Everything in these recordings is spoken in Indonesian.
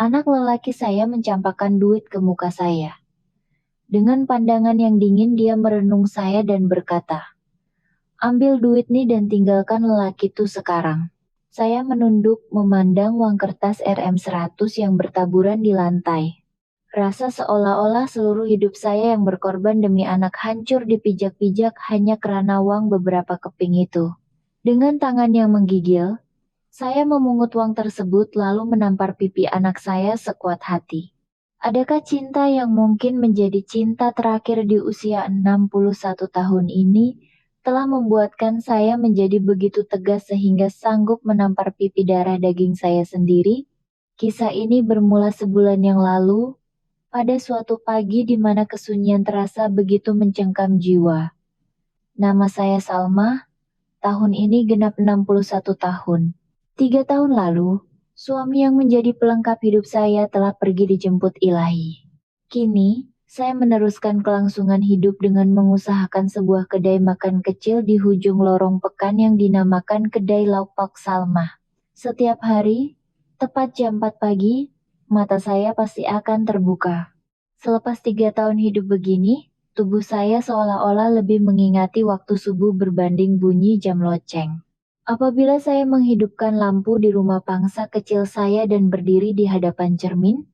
Anak lelaki saya mencampakkan duit ke muka saya. Dengan pandangan yang dingin dia merenung saya dan berkata, "Ambil duit nih dan tinggalkan lelaki itu sekarang." Saya menunduk memandang uang kertas Rm100 yang bertaburan di lantai. Rasa seolah-olah seluruh hidup saya yang berkorban demi anak hancur dipijak-pijak hanya karena uang beberapa keping itu. Dengan tangan yang menggigil, saya memungut uang tersebut lalu menampar pipi anak saya sekuat hati. Adakah cinta yang mungkin menjadi cinta terakhir di usia 61 tahun ini telah membuatkan saya menjadi begitu tegas sehingga sanggup menampar pipi darah daging saya sendiri? Kisah ini bermula sebulan yang lalu, pada suatu pagi di mana kesunyian terasa begitu mencengkam jiwa. Nama saya Salma, tahun ini genap 61 tahun. 3 tahun lalu, suami yang menjadi pelengkap hidup saya telah pergi dijemput Ilahi. Kini, saya meneruskan kelangsungan hidup dengan mengusahakan sebuah kedai makan kecil di hujung lorong pekan yang dinamakan Kedai Lauk Pauk Salma. Setiap hari, tepat jam 4 pagi, mata saya pasti akan terbuka. Selepas 3 tahun hidup begini, tubuh saya seolah-olah lebih mengingati waktu subuh berbanding bunyi jam loceng. Apabila saya menghidupkan lampu di rumah pangsa kecil saya dan berdiri di hadapan cermin,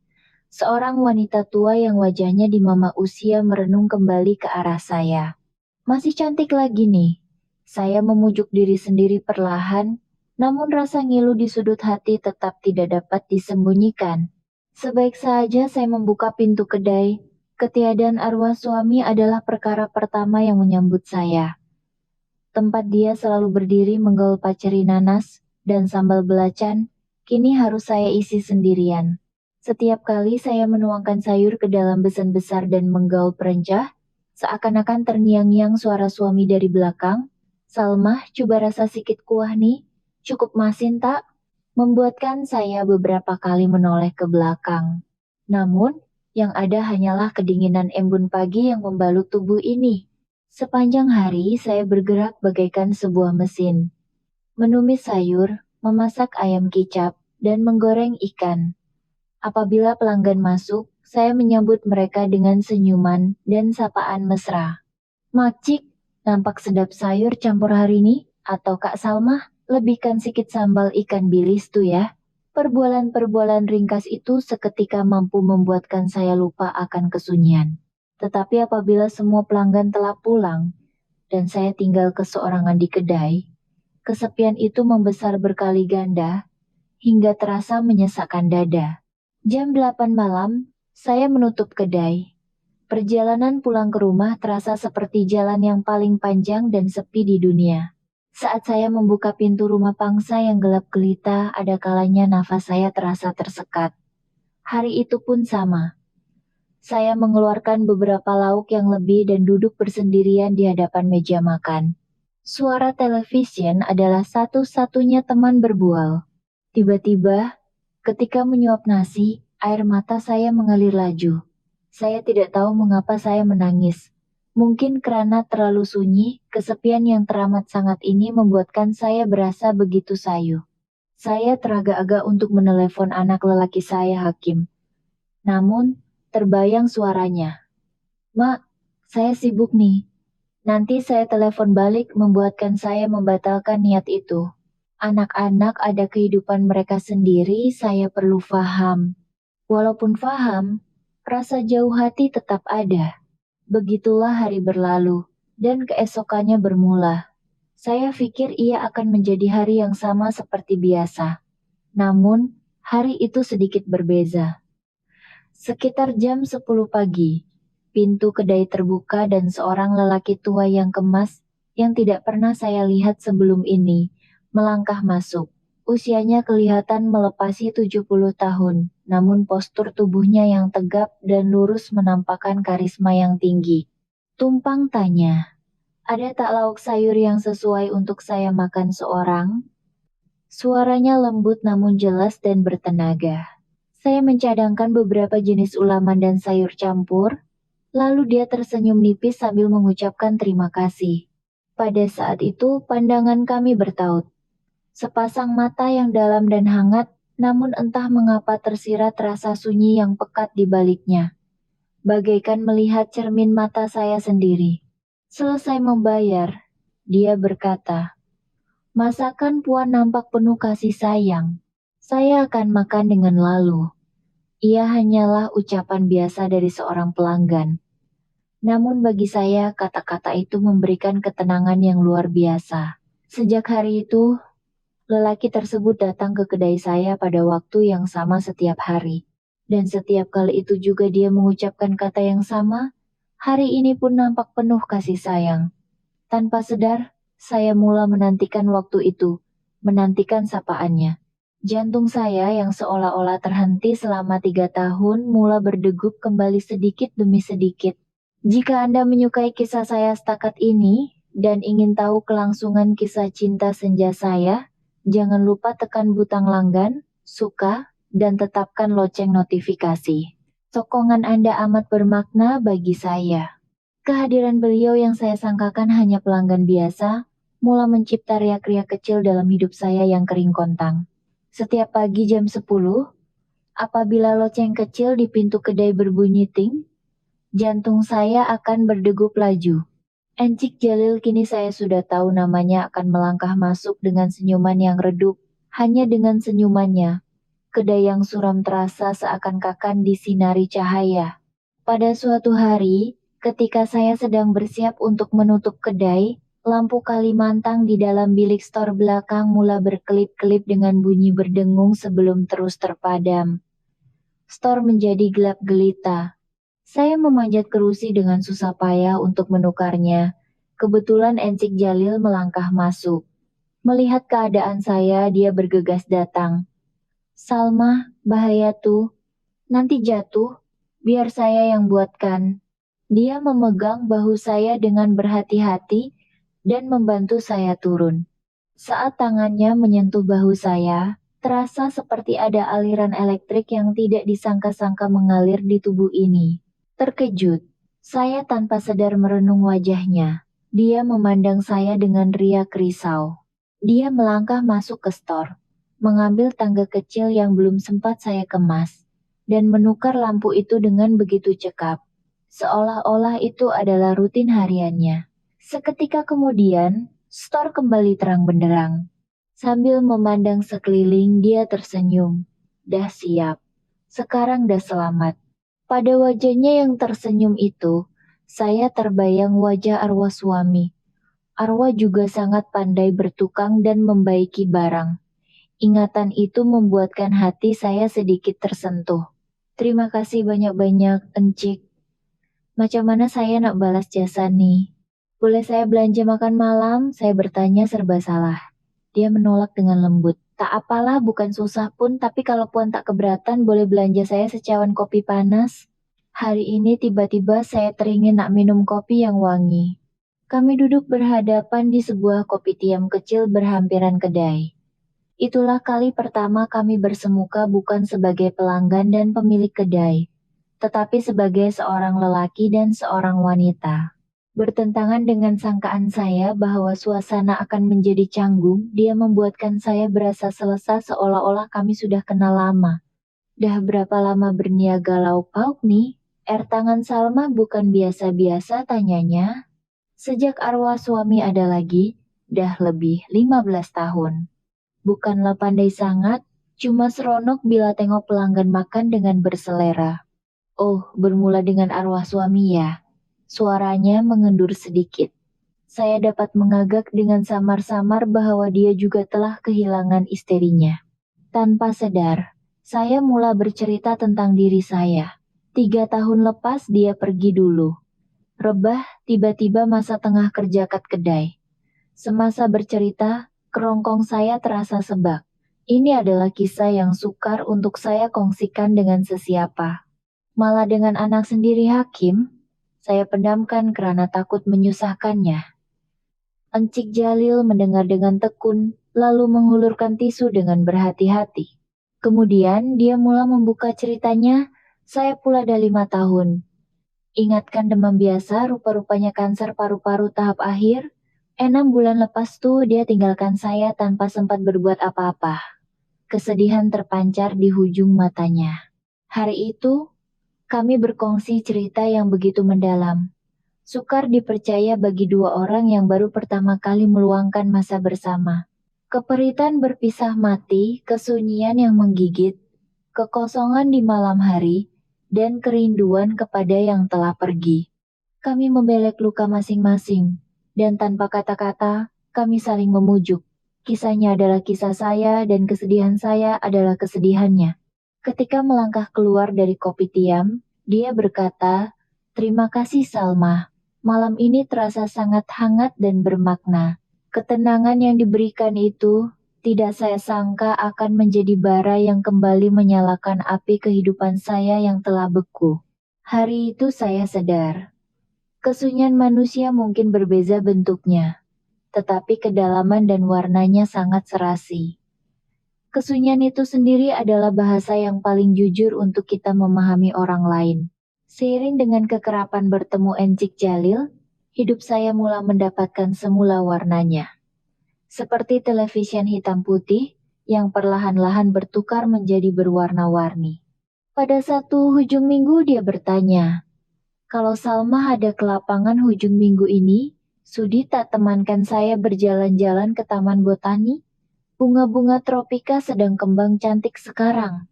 seorang wanita tua yang wajahnya di mama usia merenung kembali ke arah saya. Masih cantik lagi nih. Saya memujuk diri sendiri perlahan, namun rasa ngilu di sudut hati tetap tidak dapat disembunyikan. Sebaik saja saya membuka pintu kedai, ketiadaan arwah suami adalah perkara pertama yang menyambut saya. Tempat dia selalu berdiri menggaul paceri nanas dan sambal belacan, kini harus saya isi sendirian. Setiap kali saya menuangkan sayur ke dalam besan besar dan menggaul perencah, seakan-akan terngiang-ngiang suara suami dari belakang, "Salmah, coba rasa sikit kuah nih, cukup masin tak?" Membuatkan saya beberapa kali menoleh ke belakang. Namun, yang ada hanyalah kedinginan embun pagi yang membalut tubuh ini. Sepanjang hari saya bergerak bagaikan sebuah mesin. Menumis sayur, memasak ayam kicap, dan menggoreng ikan. Apabila pelanggan masuk, saya menyambut mereka dengan senyuman dan sapaan mesra. "Makcik, nampak sedap sayur campur hari ini, atau Kak Salmah, lebihkan sikit sambal ikan bilis tuh ya." Perbualan-perbualan ringkas itu seketika mampu membuatkan saya lupa akan kesunyian. Tetapi apabila semua pelanggan telah pulang, dan saya tinggal keseorangan di kedai, kesepian itu membesar berkali ganda, hingga terasa menyesakkan dada. Jam 8 malam, saya menutup kedai. Perjalanan pulang ke rumah terasa seperti jalan yang paling panjang dan sepi di dunia. Saat saya membuka pintu rumah pangsa yang gelap gelita, ada kalanya nafas saya terasa tersekat. Hari itu pun sama. Saya mengeluarkan beberapa lauk yang lebih dan duduk bersendirian di hadapan meja makan. Suara televisi adalah satu-satunya teman berbual. Tiba-tiba, ketika menyuap nasi, air mata saya mengalir laju. Saya tidak tahu mengapa saya menangis. Mungkin karena terlalu sunyi, kesepian yang teramat sangat ini membuatkan saya berasa begitu sayu. Saya teragak-agak untuk menelepon anak lelaki saya, Hakim. Namun, terbayang suaranya. "Mak, saya sibuk nih. Nanti saya telepon balik," membuatkan saya membatalkan niat itu. Anak-anak ada kehidupan mereka sendiri, saya perlu paham. Walaupun paham, rasa jauh hati tetap ada. Begitulah hari berlalu, dan keesokannya bermula. Saya pikir ia akan menjadi hari yang sama seperti biasa. Namun, hari itu sedikit berbeza. Sekitar jam 10 pagi, pintu kedai terbuka dan seorang lelaki tua yang kemas, yang tidak pernah saya lihat sebelum ini, melangkah masuk. Usianya kelihatan melepasi 70 tahun, namun postur tubuhnya yang tegap dan lurus menampakkan karisma yang tinggi. Tumpang tanya, "Ada tak lauk sayur yang sesuai untuk saya makan seorang?" Suaranya lembut namun jelas dan bertenaga. Saya mencadangkan beberapa jenis ulaman dan sayur campur, lalu dia tersenyum nipis sambil mengucapkan terima kasih. Pada saat itu, pandangan kami bertaut. Sepasang mata yang dalam dan hangat, namun entah mengapa tersirat rasa sunyi yang pekat di baliknya. Bagaikan melihat cermin mata saya sendiri. Selesai membayar, dia berkata, "Masakan Puan nampak penuh kasih sayang. Saya akan makan dengan lalu." Ia hanyalah ucapan biasa dari seorang pelanggan. Namun bagi saya, kata-kata itu memberikan ketenangan yang luar biasa. Sejak hari itu, lelaki tersebut datang ke kedai saya pada waktu yang sama setiap hari. Dan setiap kali itu juga dia mengucapkan kata yang sama, hari ini pun nampak penuh kasih sayang. Tanpa sadar, saya mula menantikan waktu itu, menantikan sapaannya. Jantung saya yang seolah-olah terhenti selama 3 tahun mula berdegup kembali sedikit demi sedikit. Jika Anda menyukai kisah saya setakat ini, dan ingin tahu kelangsungan kisah cinta senja saya, jangan lupa tekan butang langgan, suka, dan tetapkan lonceng notifikasi. Sokongan Anda amat bermakna bagi saya. Kehadiran beliau yang saya sangkakan hanya pelanggan biasa, mula mencipta riak-riak kecil dalam hidup saya yang kering kontang. Setiap pagi jam 10, apabila lonceng kecil di pintu kedai berbunyi ting, jantung saya akan berdegup laju. Encik Jalil kini saya sudah tahu namanya akan melangkah masuk dengan senyuman yang redup. Hanya dengan senyumannya, kedai yang suram terasa seakan-akan disinari cahaya. Pada suatu hari, ketika saya sedang bersiap untuk menutup kedai, lampu Kalimantan di dalam bilik stor belakang mula berkelip-kelip dengan bunyi berdengung sebelum terus terpadam. Stor menjadi gelap gelita. Saya memanjat kerusi dengan susah payah untuk menukarnya. Kebetulan Encik Jalil melangkah masuk. Melihat keadaan saya, dia bergegas datang. "Salma, bahaya tuh. Nanti jatuh. Biar saya yang buatkan." Dia memegang bahu saya dengan berhati-hati dan membantu saya turun. Saat tangannya menyentuh bahu saya, terasa seperti ada aliran elektrik yang tidak disangka-sangka mengalir di tubuh ini. Terkejut, saya tanpa sadar merenung wajahnya. Dia memandang saya dengan riak risau. Dia melangkah masuk ke stor, mengambil tangga kecil yang belum sempat saya kemas, dan menukar lampu itu dengan begitu cekap. Seolah-olah itu adalah rutin hariannya. Seketika kemudian, stor kembali terang benderang. Sambil memandang sekeliling, dia tersenyum. "Dah siap. Sekarang dah selamat." Pada wajahnya yang tersenyum itu, saya terbayang wajah arwah suami. Arwah juga sangat pandai bertukang dan membaiki barang. Ingatan itu membuatkan hati saya sedikit tersentuh. "Terima kasih banyak-banyak, Encik. Macam mana saya nak balas jasa nih? Boleh saya belanja makan malam?" Saya bertanya serba salah. Dia menolak dengan lembut. "Tak apalah, bukan susah pun, tapi kalau Puan tak keberatan boleh belanja saya secawan kopi panas." Hari ini tiba-tiba saya teringin nak minum kopi yang wangi. Kami duduk berhadapan di sebuah kopi tiam kecil berhampiran kedai. Itulah kali pertama kami bersemuka bukan sebagai pelanggan dan pemilik kedai, tetapi sebagai seorang lelaki dan seorang wanita. Bertentangan dengan sangkaan saya bahwa suasana akan menjadi canggung, dia membuatkan saya berasa selesa seolah-olah kami sudah kenal lama. "Dah berapa lama berniaga lauk pauk nih?" Tangan Salma bukan biasa-biasa tanyanya. "Sejak arwah suami ada lagi, dah lebih 15 tahun. Bukanlah pandai sangat, cuma seronok bila tengok pelanggan makan dengan berselera." "Oh, bermula dengan arwah suami ya?" Suaranya mengendur sedikit. Saya dapat mengagak dengan samar-samar bahwa dia juga telah kehilangan istrinya. Tanpa sadar, saya mula bercerita tentang diri saya. 3 tahun lepas dia pergi dulu. Rebah, tiba-tiba masa tengah kerja kat kedai. Semasa bercerita, kerongkong saya terasa sebak. Ini adalah kisah yang sukar untuk saya kongsikan dengan sesiapa. Malah dengan anak sendiri Hakim, saya pendamkan karena takut menyusahkannya. Encik Jalil mendengar dengan tekun, lalu menghulurkan tisu dengan berhati-hati. Kemudian dia mula membuka ceritanya. "Saya pula dah 5 tahun. Ingatkan demam biasa, rupa-rupanya kanker paru-paru tahap akhir. 6 bulan lepas tuh dia tinggalkan saya tanpa sempat berbuat apa-apa. Kesedihan terpancar di ujung matanya. Hari itu, kami berkongsi cerita yang begitu mendalam. Sukar dipercaya bagi dua orang yang baru pertama kali meluangkan masa bersama. Keperitan berpisah mati, kesunyian yang menggigit, kekosongan di malam hari, dan kerinduan kepada yang telah pergi. Kami membelek luka masing-masing, dan tanpa kata-kata, kami saling memujuk. Kisahnya adalah kisah saya dan kesedihan saya adalah kesedihannya. Ketika melangkah keluar dari kopi tiam, dia berkata, "Terima kasih Salma. Malam ini terasa sangat hangat dan bermakna. Ketenangan yang diberikan itu tidak saya sangka akan menjadi bara yang kembali menyalakan api kehidupan saya yang telah beku." Hari itu saya sadar, kesunyian manusia mungkin berbeza bentuknya, tetapi kedalaman dan warnanya sangat serasi. Kesunyian itu sendiri adalah bahasa yang paling jujur untuk kita memahami orang lain. Seiring dengan kekerapan bertemu Encik Jalil, hidup saya mulai mendapatkan semula warnanya. Seperti televisi hitam putih yang perlahan-lahan bertukar menjadi berwarna-warni. Pada satu hujung minggu dia bertanya, "Kalau Salma ada ke lapangan hujung minggu ini, sudi tak temankan saya berjalan-jalan ke Taman Botani? Bunga-bunga tropika sedang kembang cantik sekarang."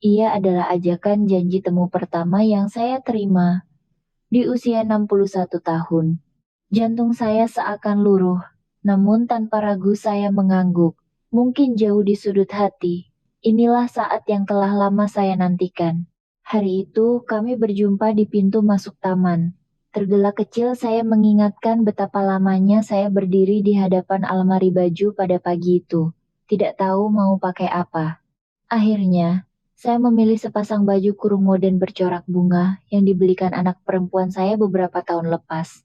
Ia adalah ajakan janji temu pertama yang saya terima di usia 61 tahun. Jantung saya seakan luruh, namun tanpa ragu saya mengangguk. Mungkin jauh di sudut hati, inilah saat yang telah lama saya nantikan. Hari itu kami berjumpa di pintu masuk taman. Tergelak kecil saya mengingatkan betapa lamanya saya berdiri di hadapan almari baju pada pagi itu. Tidak tahu mau pakai apa. Akhirnya, saya memilih sepasang baju kurung modern bercorak bunga yang dibelikan anak perempuan saya beberapa tahun lepas.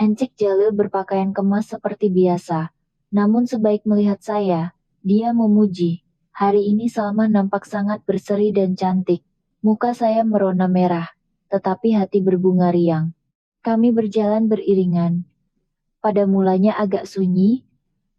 Encik Jalil berpakaian kemas seperti biasa. Namun sebaik melihat saya, dia memuji. "Hari ini Salma nampak sangat berseri dan cantik." Muka saya merona merah, tetapi hati berbunga riang. Kami berjalan beriringan. Pada mulanya agak sunyi,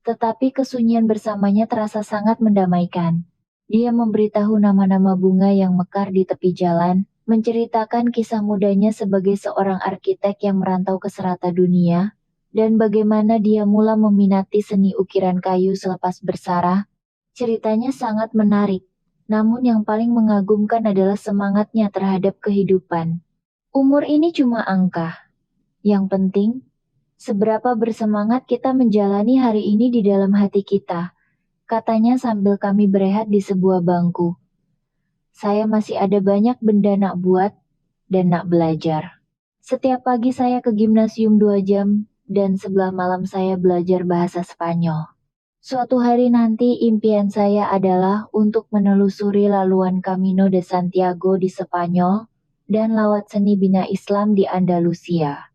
tetapi kesunyian bersamanya terasa sangat mendamaikan. Dia memberitahu nama-nama bunga yang mekar di tepi jalan, menceritakan kisah mudanya sebagai seorang arsitek yang merantau ke serata dunia, dan bagaimana dia mula meminati seni ukiran kayu selepas bersarah. Ceritanya sangat menarik, namun yang paling mengagumkan adalah semangatnya terhadap kehidupan. Umur ini cuma angka. Yang penting, seberapa bersemangat kita menjalani hari ini di dalam hati kita, katanya sambil kami berehat di sebuah bangku. Saya masih ada banyak benda nak buat dan nak belajar. Setiap pagi saya ke gimnasium 2 jam, dan sebelah malam saya belajar bahasa Spanyol. Suatu hari nanti impian saya adalah untuk menelusuri laluan Camino de Santiago di Spanyol dan lawat seni bina Islam di Andalusia.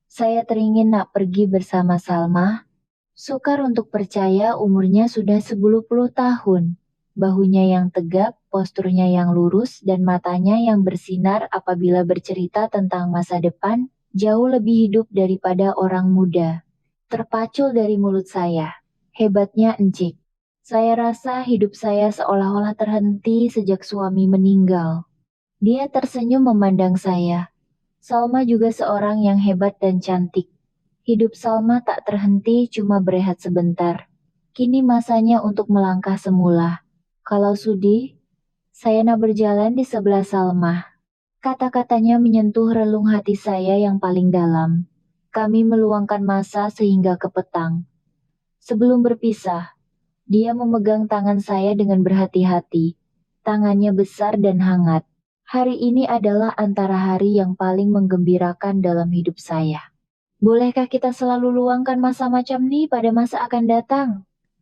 Saya teringin nak pergi bersama Salma. Sukar untuk percaya umurnya sudah 10 tahun. Bahunya yang tegap, posturnya yang lurus, dan matanya yang bersinar apabila bercerita tentang masa depan, jauh lebih hidup daripada orang muda. Terpacul dari mulut saya. Hebatnya Encik. Saya rasa hidup saya seolah-olah terhenti sejak suami meninggal. Dia tersenyum memandang saya. Salma juga seorang yang hebat dan cantik. Hidup Salma tak terhenti cuma berehat sebentar. Kini masanya untuk melangkah semula. Kalau sudi, saya nak berjalan di sebelah Salma. Kata-katanya menyentuh relung hati saya yang paling dalam. Kami meluangkan masa sehingga ke petang. Sebelum berpisah, dia memegang tangan saya dengan berhati-hati. Tangannya besar dan hangat. Hari ini adalah antara hari yang paling menggembirakan dalam hidup saya. Bolehkah kita selalu luangkan masa macam ini pada masa akan datang?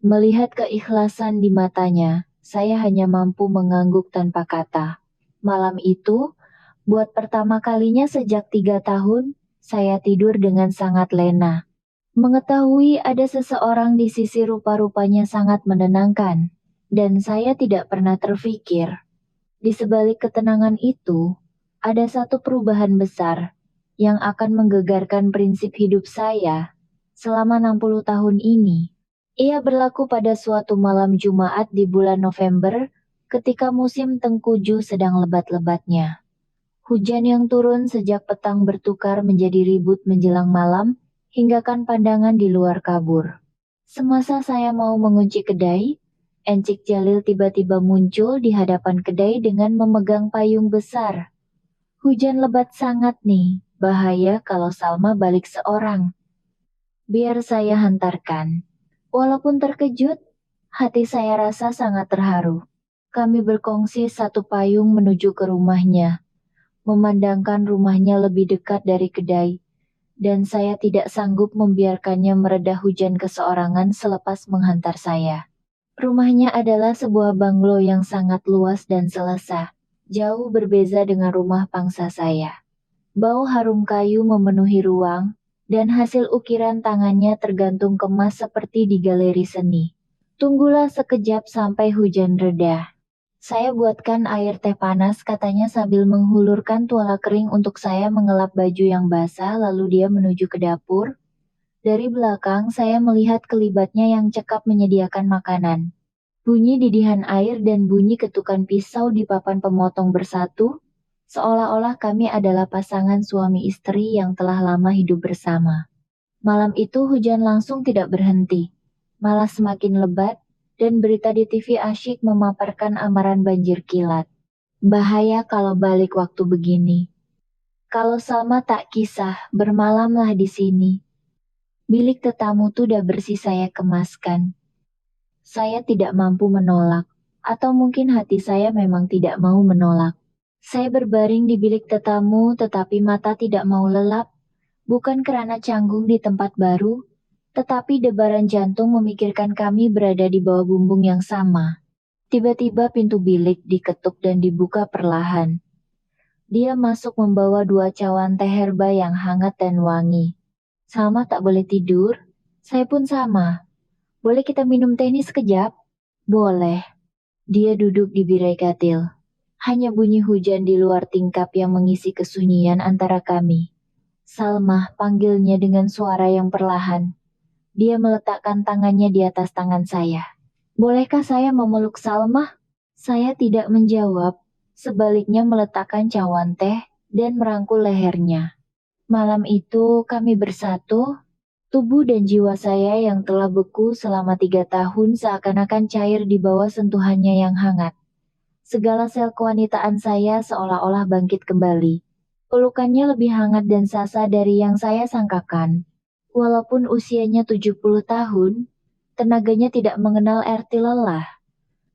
Melihat keikhlasan di matanya, saya hanya mampu mengangguk tanpa kata. Malam itu, buat pertama kalinya sejak 3 tahun, saya tidur dengan sangat lena. Mengetahui ada seseorang di sisi rupa-rupanya sangat menenangkan, dan saya tidak pernah terfikir. Di sebalik ketenangan itu, ada satu perubahan besar yang akan menggegarkan prinsip hidup saya selama 60 tahun ini. Ia berlaku pada suatu malam Jumat di bulan November, ketika musim tengkujuh sedang lebat-lebatnya. Hujan yang turun sejak petang bertukar menjadi ribut menjelang malam, hinggakan pandangan di luar kabur. Semasa saya mau mengunci kedai, Encik Jalil tiba-tiba muncul di hadapan kedai dengan memegang payung besar. Hujan lebat sangat nih, bahaya kalau Salma balik seorang. Biar saya hantarkan. Walaupun terkejut, hati saya rasa sangat terharu. Kami berkongsi satu payung menuju ke rumahnya. Memandangkan rumahnya lebih dekat dari kedai, dan saya tidak sanggup membiarkannya mereda hujan keseorangan selepas menghantar saya. Rumahnya adalah sebuah banglo yang sangat luas dan selesa, jauh berbeza dengan rumah pangsa saya. Bau harum kayu memenuhi ruang, dan hasil ukiran tangannya tergantung kemas seperti di galeri seni. Tunggulah sekejap sampai hujan reda. Saya buatkan air teh panas, katanya sambil menghulurkan tuala kering untuk saya mengelap baju yang basah, lalu dia menuju ke dapur. Dari belakang saya melihat kelibatnya yang cekap menyediakan makanan. Bunyi didihan air dan bunyi ketukan pisau di papan pemotong bersatu, seolah-olah kami adalah pasangan suami istri yang telah lama hidup bersama. Malam itu hujan langsung tidak berhenti, malah semakin lebat, dan berita di TV asyik memaparkan amaran banjir kilat. Bahaya kalau balik waktu begini. Kalau Salma tak kisah, bermalamlah di sini. Bilik tetamu tuh udah bersih saya kemaskan. Saya tidak mampu menolak, atau mungkin hati saya memang tidak mau menolak. Saya berbaring di bilik tetamu tetapi mata tidak mau lelap, bukan karena canggung di tempat baru, tetapi debaran jantung memikirkan kami berada di bawah bumbung yang sama. Tiba-tiba pintu bilik diketuk dan dibuka perlahan. Dia masuk membawa 2 cawan teh herba yang hangat dan wangi. Salma tak boleh tidur, saya pun sama. Boleh kita minum teh ini sekejap? Boleh. Dia duduk di birai katil. Hanya bunyi hujan di luar tingkap yang mengisi kesunyian antara kami. Salma, panggilnya dengan suara yang perlahan. Dia meletakkan tangannya di atas tangan saya. Bolehkah saya memeluk Salma? Saya tidak menjawab, sebaliknya meletakkan cawan teh dan merangkul lehernya. Malam itu kami bersatu, tubuh dan jiwa saya yang telah beku selama 3 tahun seakan-akan cair di bawah sentuhannya yang hangat. Segala sel kewanitaan saya seolah-olah bangkit kembali. Pelukannya lebih hangat dan sasa dari yang saya sangkakan. Walaupun usianya 70 tahun, tenaganya tidak mengenal arti lelah.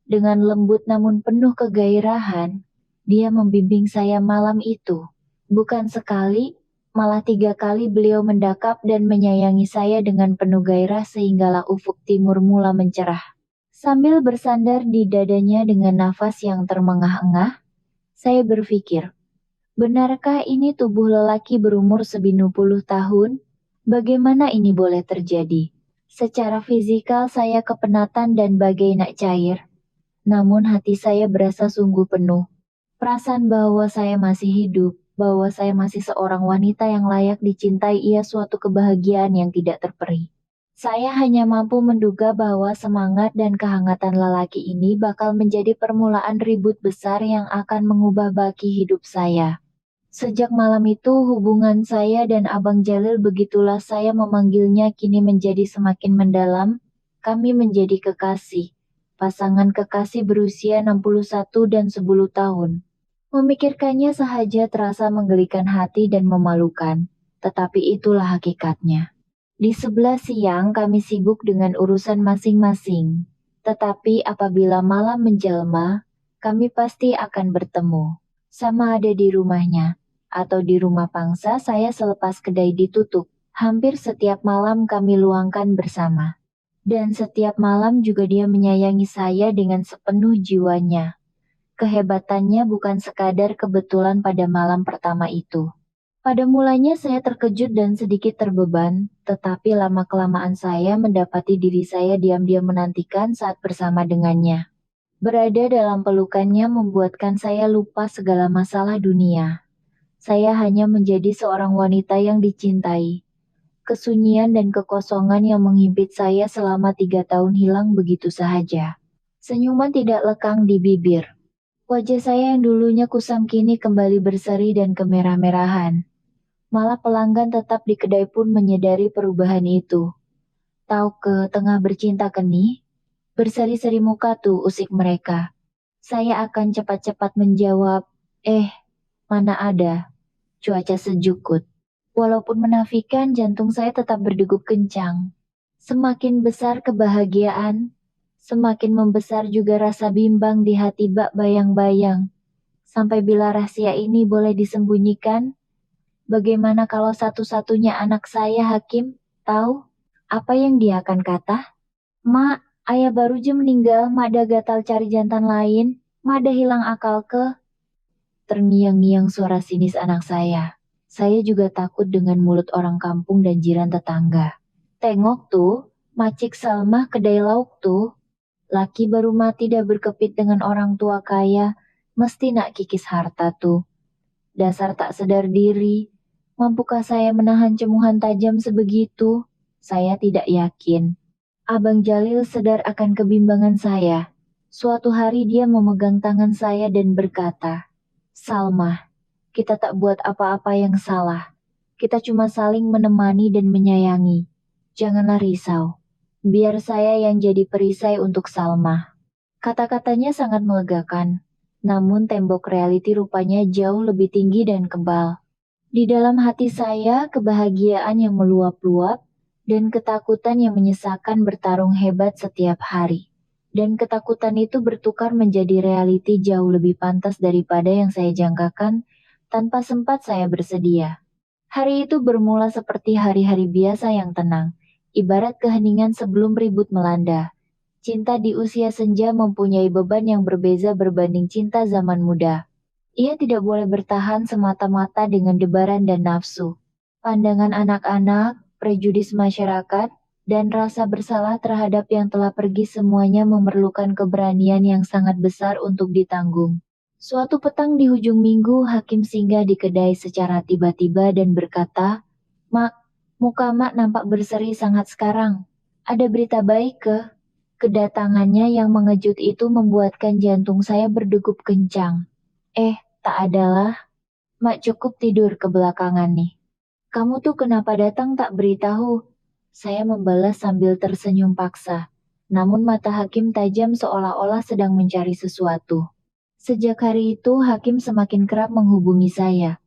Dengan lembut namun penuh kegairahan, dia membimbing saya malam itu. Bukan sekali, malah 3 kali beliau mendakap dan menyayangi saya dengan penuh gairah sehinggalah ufuk timur mula mencerah. Sambil bersandar di dadanya dengan nafas yang termengah-engah, saya berpikir, benarkah ini tubuh lelaki berumur 90 tahun? Bagaimana ini boleh terjadi? Secara fisikal saya kepenatan dan bagai nak cair. Namun hati saya berasa sungguh penuh. Perasaan bahwa saya masih hidup, bahwa saya masih seorang wanita yang layak dicintai ia suatu kebahagiaan yang tidak terperi. Saya hanya mampu menduga bahwa semangat dan kehangatan lelaki ini bakal menjadi permulaan ribut besar yang akan mengubah baki hidup saya. Sejak malam itu hubungan saya dan Abang Jalil, begitulah saya memanggilnya, kini menjadi semakin mendalam. Kami menjadi kekasih. Pasangan kekasih berusia 61 dan 10 tahun. Memikirkannya sahaja terasa menggelikan hati dan memalukan. Tetapi itulah hakikatnya. Di sebelah siang kami sibuk dengan urusan masing-masing. Tetapi apabila malam menjelma, kami pasti akan bertemu. Sama ada di rumahnya, atau di rumah pangsa saya selepas kedai ditutup. Hampir setiap malam kami luangkan bersama. Dan setiap malam juga dia menyayangi saya dengan sepenuh jiwanya. Kehebatannya bukan sekadar kebetulan pada malam pertama itu. Pada mulanya saya terkejut dan sedikit terbeban, tetapi lama-kelamaan saya mendapati diri saya diam-diam menantikan saat bersama dengannya. Berada dalam pelukannya membuatkan saya lupa segala masalah dunia. Saya hanya menjadi seorang wanita yang dicintai. Kesunyian dan kekosongan yang menghimpit saya selama 3 tahun hilang begitu saja. Senyuman tidak lekang di bibir. Wajah saya yang dulunya kusam kini kembali berseri dan kemerah-merahan. Malah pelanggan tetap di kedai pun menyadari perubahan itu. Tahu ke tengah bercinta keni? Berseri-seri muka tuh usik mereka. Saya akan cepat-cepat menjawab, mana ada. Cuaca sejukut. Walaupun menafikan, jantung saya tetap berdegup kencang. Semakin besar kebahagiaan, semakin membesar juga rasa bimbang di hati bak bayang-bayang. Sampai bila rahasia ini boleh disembunyikan, bagaimana kalau satu-satunya anak saya Hakim tahu apa yang dia akan kata? Mak, ayah baru je meninggal, mak dah gatal cari jantan lain, mak dah hilang akal ke? Terngiang-ngiang suara sinis anak saya. Saya juga takut dengan mulut orang kampung dan jiran tetangga. Tengok tuh, Macik Salmah kedai lauk tuh. Laki baru mati dah berkepit dengan orang tua kaya, mesti nak kikis harta tuh. Dasar tak sadar diri, mampukah saya menahan cemuhan tajam sebegitu? Saya tidak yakin. Abang Jalil sadar akan kebimbangan saya. Suatu hari dia memegang tangan saya dan berkata, Salmah, kita tak buat apa-apa yang salah. Kita cuma saling menemani dan menyayangi. Janganlah risau. Biar saya yang jadi perisai untuk Salmah. Kata-katanya sangat melegakan. Namun tembok realiti rupanya jauh lebih tinggi dan kebal. Di dalam hati saya, kebahagiaan yang meluap-luap dan ketakutan yang menyesakan bertarung hebat setiap hari. Dan ketakutan itu bertukar menjadi realiti jauh lebih pantas daripada yang saya jangkakan tanpa sempat saya bersedia. Hari itu bermula seperti hari-hari biasa yang tenang, ibarat keheningan sebelum ribut melanda. Cinta di usia senja mempunyai beban yang berbeza berbanding cinta zaman muda. Ia tidak boleh bertahan semata-mata dengan debaran dan nafsu. Pandangan anak-anak, prejudis masyarakat, dan rasa bersalah terhadap yang telah pergi semuanya memerlukan keberanian yang sangat besar untuk ditanggung. Suatu petang di hujung minggu, Hakim singgah di kedai secara tiba-tiba dan berkata, Mak, muka Mak nampak berseri sangat sekarang. Ada berita baik ke? Kedatangannya yang mengejut itu membuatkan jantung saya berdegup kencang. Tak adalah. Mak cukup tidur kebelakangan nih. Kamu tuh kenapa datang tak beritahu? Saya membalas sambil tersenyum paksa. Namun mata Hakim tajam seolah-olah sedang mencari sesuatu. Sejak hari itu Hakim semakin kerap menghubungi saya.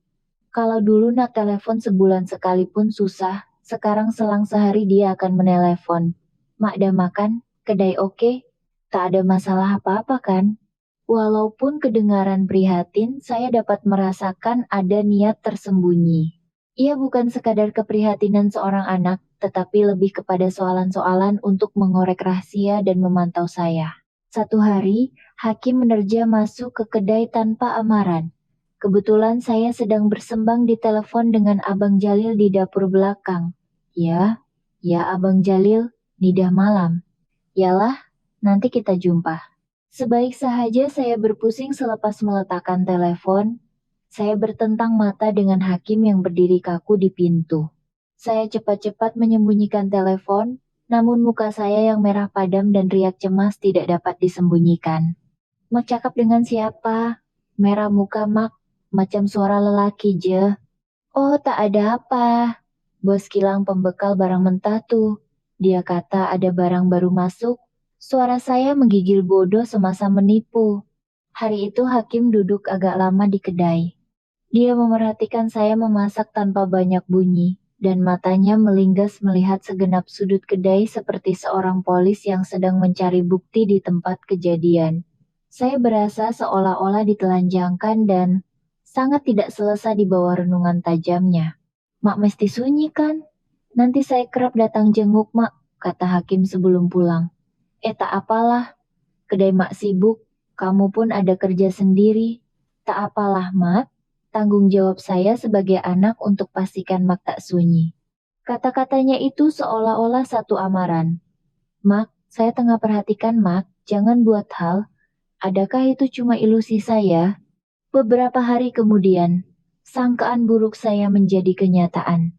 Kalau dulu nak telepon sebulan sekali pun susah, sekarang selang sehari dia akan menelepon. Mak dah makan? Kedai oke? Tak ada masalah apa-apa kan? Walaupun kedengaran prihatin, saya dapat merasakan ada niat tersembunyi. Ia bukan sekadar keprihatinan seorang anak, tetapi lebih kepada soalan-soalan untuk mengorek rahasia dan memantau saya. Satu hari, Hakim menerja masuk ke kedai tanpa amaran. Kebetulan saya sedang bersembang di telepon dengan Abang Jalil di dapur belakang. Ya Abang Jalil, nidah malam. Yalah, nanti kita jumpa. Sebaik sahaja saya berpusing selepas meletakkan telepon. Saya bertentang mata dengan Hakim yang berdiri kaku di pintu. Saya cepat-cepat menyembunyikan telepon, namun muka saya yang merah padam dan riak cemas tidak dapat disembunyikan. Mak cakap dengan siapa? Merah muka Mak, macam suara lelaki je. Oh, tak ada apa. Bos kilang pembekal barang mentah tuh. Dia kata ada barang baru masuk. Suara saya menggigil bodoh semasa menipu. Hari itu Hakim duduk agak lama di kedai. Dia memerhatikan saya memasak tanpa banyak bunyi, dan matanya melinggas melihat segenap sudut kedai seperti seorang polis yang sedang mencari bukti di tempat kejadian. Saya berasa seolah-olah ditelanjangkan dan sangat tidak selesa di bawah renungan tajamnya. Mak mesti sunyi kan? Nanti saya kerap datang jenguk Mak, kata Hakim sebelum pulang. Tak apalah, kedai Mak sibuk, kamu pun ada kerja sendiri. Tak apalah Mak. Tanggung jawab saya sebagai anak untuk pastikan Mak tak sunyi. Kata-katanya itu seolah-olah satu amaran. Mak, saya tengah perhatikan Mak, jangan buat hal. Adakah itu cuma ilusi saya? Beberapa hari kemudian, sangkaan buruk saya menjadi kenyataan.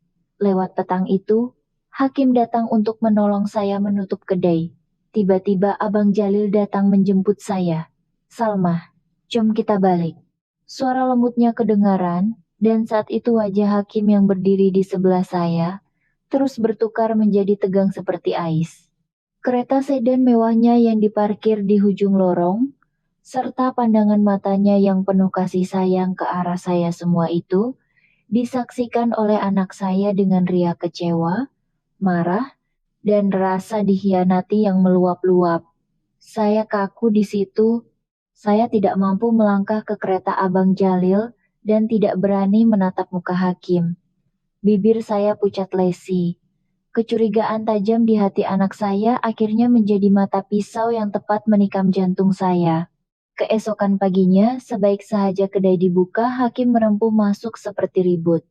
Lewat petang itu, Hakim datang untuk menolong saya menutup kedai. Tiba-tiba Abang Jalil datang menjemput saya. "Salma, jom kita balik." Suara lembutnya kedengaran, dan saat itu wajah Hakim yang berdiri di sebelah saya terus bertukar menjadi tegang seperti ais. Kereta sedan mewahnya yang diparkir di ujung lorong, serta pandangan matanya yang penuh kasih sayang ke arah saya semua itu, disaksikan oleh anak saya dengan riak kecewa, marah, dan rasa dikhianati yang meluap-luap. Saya kaku di situ. Saya tidak mampu melangkah ke kereta Abang Jalil dan tidak berani menatap muka Hakim. Bibir saya pucat lesi. Kecurigaan tajam di hati anak saya akhirnya menjadi mata pisau yang tepat menikam jantung saya. Keesokan paginya, sebaik sahaja kedai dibuka, Hakim merempuh masuk seperti ribut.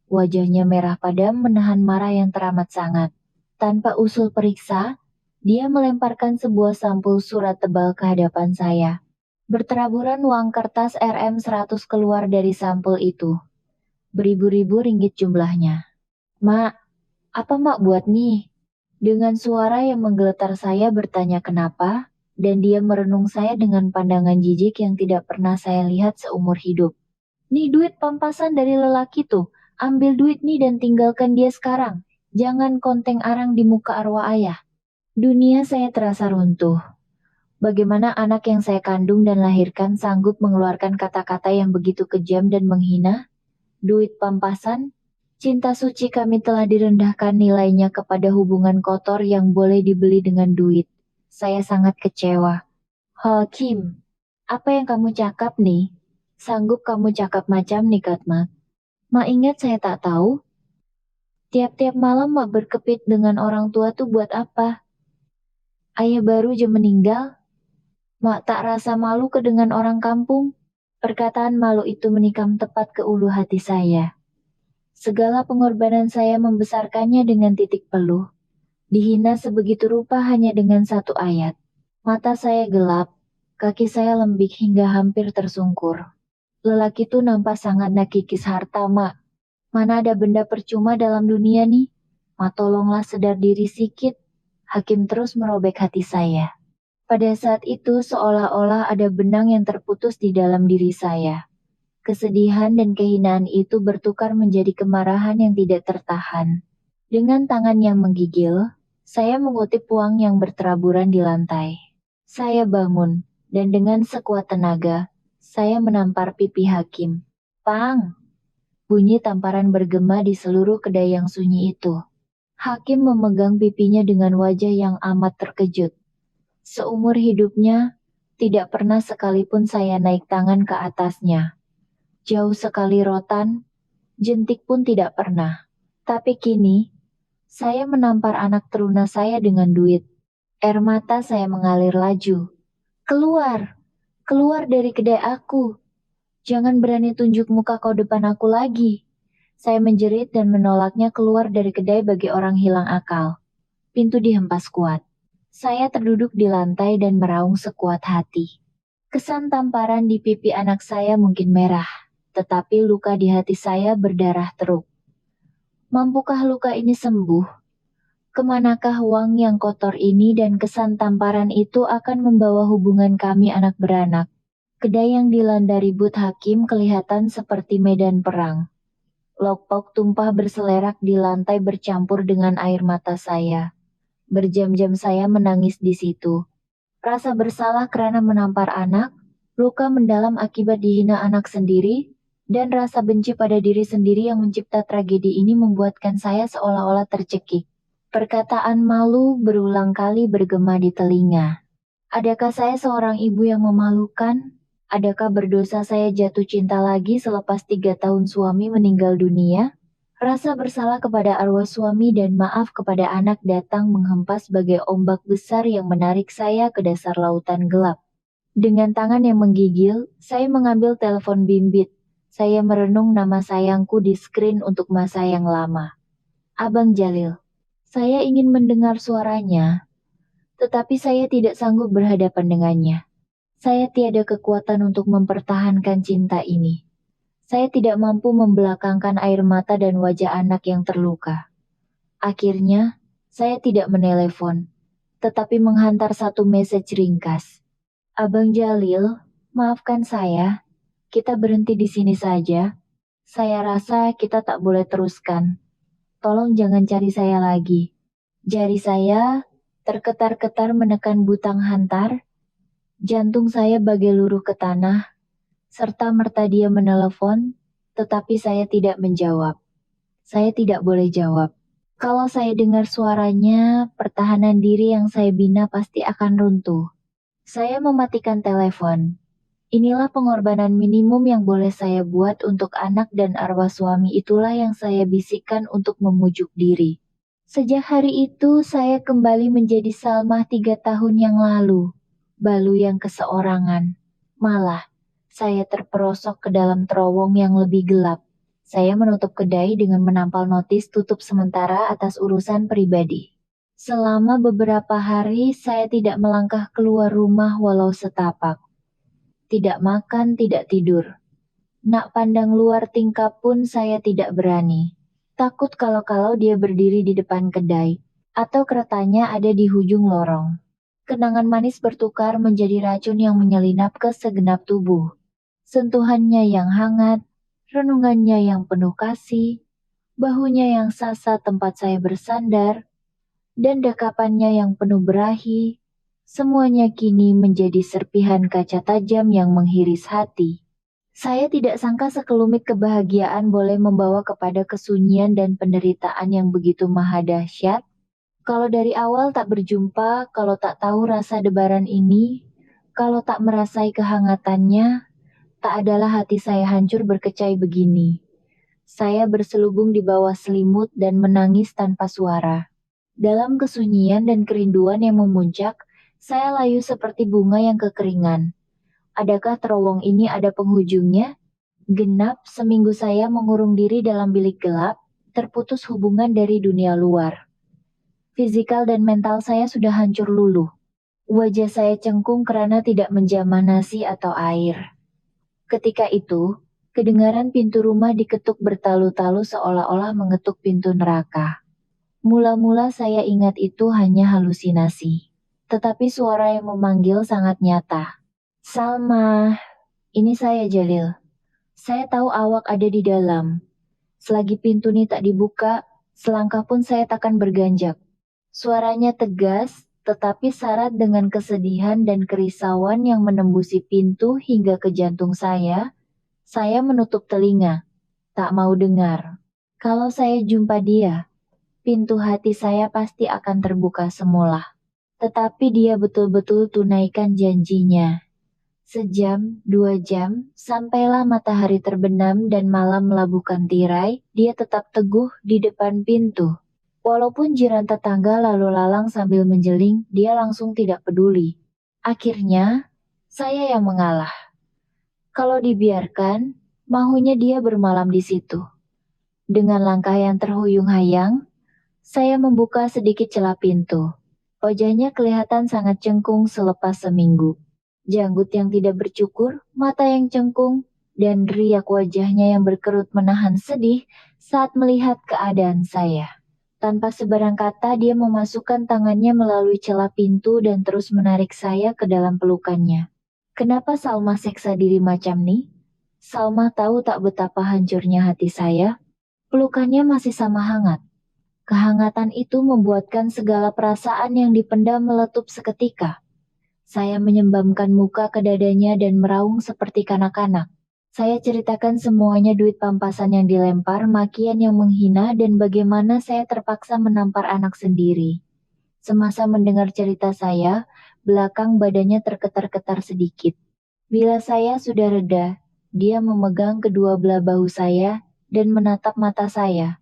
Wajahnya merah padam menahan marah yang teramat sangat. Tanpa usul periksa, dia melemparkan sebuah sampul surat tebal ke hadapan saya. Berteraburan uang kertas Rm100 keluar dari sampul itu. Beribu-ribu ringgit jumlahnya. "Mak, apa mak buat nih?" Dengan suara yang menggeletar saya bertanya kenapa, dan dia merenung saya dengan pandangan jijik yang tidak pernah saya lihat seumur hidup. "Nih duit pampasan dari lelaki tuh, ambil duit nih dan tinggalkan dia sekarang. Jangan konteng arang di muka arwah ayah." Dunia saya terasa runtuh. Bagaimana anak yang saya kandung dan lahirkan sanggup mengeluarkan kata-kata yang begitu kejam dan menghina? Duit pampasan? Cinta suci kami telah direndahkan nilainya kepada hubungan kotor yang boleh dibeli dengan duit. Saya sangat kecewa. "Hakim, apa yang kamu cakap nih? Sanggup kamu cakap macam nih, Katma? Mak ingat saya tak tahu? Tiap-tiap malam mak berkepit dengan orang tua tuh buat apa? Ayah baru aja meninggal. Mak tak rasa malu kedengan orang kampung." Perkataan malu itu menikam tepat ke ulu hati saya. Segala pengorbanan saya membesarkannya dengan titik peluh. Dihina sebegitu rupa hanya dengan satu ayat. Mata saya gelap, kaki saya lembik hingga hampir tersungkur. Lelaki itu nampak sangat nakikis harta, Mak. Mana ada benda percuma dalam dunia nih? Mak tolonglah sedar diri sikit. Hakim terus merobek hati saya. Pada saat itu seolah-olah ada benang yang terputus di dalam diri saya. Kesedihan dan kehinaan itu bertukar menjadi kemarahan yang tidak tertahan. Dengan tangan yang menggigil, saya mengutip uang yang berteraburan di lantai. Saya bangun, dan dengan sekuat tenaga, saya menampar pipi Hakim. "Pang!" Bunyi tamparan bergema di seluruh kedai yang sunyi itu. Hakim memegang pipinya dengan wajah yang amat terkejut. Seumur hidupnya, tidak pernah sekalipun saya naik tangan ke atasnya. Jauh sekali rotan, jentik pun tidak pernah. Tapi kini, saya menampar anak teruna saya dengan duit. Air mata saya mengalir laju. "Keluar! Keluar dari kedai aku! Jangan berani tunjuk muka kau depan aku lagi!" Saya menjerit dan menolaknya keluar dari kedai bagi orang hilang akal. Pintu dihempas kuat. Saya terduduk di lantai dan meraung sekuat hati. Kesan tamparan di pipi anak saya mungkin merah, tetapi luka di hati saya berdarah teruk. Mampukah luka ini sembuh? Kemanakah uang yang kotor ini dan kesan tamparan itu akan membawa hubungan kami anak beranak? Kedai yang dilanda ribut Hakim kelihatan seperti medan perang. Lokpok tumpah berselerak di lantai bercampur dengan air mata saya. Berjam-jam saya menangis di situ. Rasa bersalah karena menampar anak, luka mendalam akibat dihina anak sendiri, dan rasa benci pada diri sendiri yang mencipta tragedi ini membuatkan saya seolah-olah tercekik. Perkataan malu berulang kali bergema di telinga. Adakah saya seorang ibu yang memalukan? Adakah berdosa saya jatuh cinta lagi selepas 3 tahun suami meninggal dunia? Rasa bersalah kepada arwah suami dan maaf kepada anak datang menghempas sebagai ombak besar yang menarik saya ke dasar lautan gelap. Dengan tangan yang menggigil, saya mengambil telepon bimbit. Saya merenung nama sayangku di skrin untuk masa yang lama. "Abang Jalil." Saya ingin mendengar suaranya, tetapi saya tidak sanggup berhadapan dengannya. Saya tiada kekuatan untuk mempertahankan cinta ini. Saya tidak mampu membelakangkan air mata dan wajah anak yang terluka. Akhirnya, saya tidak menelepon, tetapi menghantar satu message ringkas. Abang Jalil, maafkan saya, kita berhenti di sini saja. Saya rasa kita tak boleh teruskan. Tolong jangan cari saya lagi. Jari saya terketar-ketar menekan butang hantar. Jantung saya bagai luruh ke tanah. Serta-merta dia menelepon, tetapi saya tidak menjawab. Saya tidak boleh jawab. Kalau saya dengar suaranya, pertahanan diri yang saya bina pasti akan runtuh. Saya mematikan telepon. Inilah pengorbanan minimum yang boleh saya buat untuk anak dan arwah suami, itulah yang saya bisikkan untuk memujuk diri. Sejak hari itu, saya kembali menjadi Salmah 3 tahun yang lalu. Balu yang keseorangan. Malah, saya terperosok ke dalam terowong yang lebih gelap. Saya menutup kedai dengan menampal notis tutup sementara atas urusan pribadi. Selama beberapa hari, saya tidak melangkah keluar rumah walau setapak. Tidak makan, tidak tidur. Nak pandang luar tingkap pun saya tidak berani. Takut kalau-kalau dia berdiri di depan kedai, atau keretanya ada di ujung lorong. Kenangan manis bertukar menjadi racun yang menyelinap ke segenap tubuh. Sentuhannya yang hangat, renungannya yang penuh kasih, bahunya yang sasa tempat saya bersandar, dan dekapannya yang penuh berahi, semuanya kini menjadi serpihan kaca tajam yang menghiris hati. Saya tidak sangka sekelumit kebahagiaan boleh membawa kepada kesunyian dan penderitaan yang begitu maha dahsyat. Kalau dari awal tak berjumpa, kalau tak tahu rasa debaran ini, kalau tak merasai kehangatannya, tak adalah hati saya hancur berkecai begini. Saya berselubung di bawah selimut dan menangis tanpa suara. Dalam kesunyian dan kerinduan yang memuncak, saya layu seperti bunga yang kekeringan. Adakah terowong ini ada penghujungnya? Genap seminggu saya mengurung diri dalam bilik gelap, terputus hubungan dari dunia luar. Fisikal dan mental saya sudah hancur luluh. Wajah saya cengkung karena tidak menjamah nasi atau air. Ketika itu, kedengaran pintu rumah diketuk bertalu-talu seolah-olah mengetuk pintu neraka. Mula-mula saya ingat itu hanya halusinasi. Tetapi suara yang memanggil sangat nyata. Salma, ini saya Jalil. Saya tahu awak ada di dalam. Selagi pintu ini tak dibuka, selangkah pun saya takkan berganjak. Suaranya tegas, tetapi syarat dengan kesedihan dan kerisauan yang menembusi pintu hingga ke jantung saya. Saya menutup telinga, tak mau dengar. Kalau saya jumpa dia, pintu hati saya pasti akan terbuka semula. Tetapi dia betul-betul tunaikan janjinya. Sejam, 2 jam, sampailah matahari terbenam dan malam melabuhkan tirai, dia tetap teguh di depan pintu. Walaupun jiran tetangga lalu lalang sambil menjeling, dia langsung tidak peduli. Akhirnya, saya yang mengalah. Kalau dibiarkan, mahunya dia bermalam di situ. Dengan langkah yang terhuyung-hayang, saya membuka sedikit celah pintu. Wajahnya kelihatan sangat cengkung selepas seminggu. Janggut yang tidak bercukur, mata yang cengkung, dan riak wajahnya yang berkerut menahan sedih saat melihat keadaan saya. Tanpa sebarang kata, dia memasukkan tangannya melalui celah pintu dan terus menarik saya ke dalam pelukannya. Kenapa Salma seksa diri macam nih? Salma tahu tak betapa hancurnya hati saya. Pelukannya masih sama hangat. Kehangatan itu membuatkan segala perasaan yang dipendam meletup seketika. Saya menyembamkan muka ke dadanya dan meraung seperti kanak-kanak. Saya ceritakan semuanya, duit pampasan yang dilempar, makian yang menghina, dan bagaimana saya terpaksa menampar anak sendiri. Semasa mendengar cerita saya, belakang badannya terketar-ketar sedikit. Bila saya sudah reda, dia memegang kedua belah bahu saya dan menatap mata saya.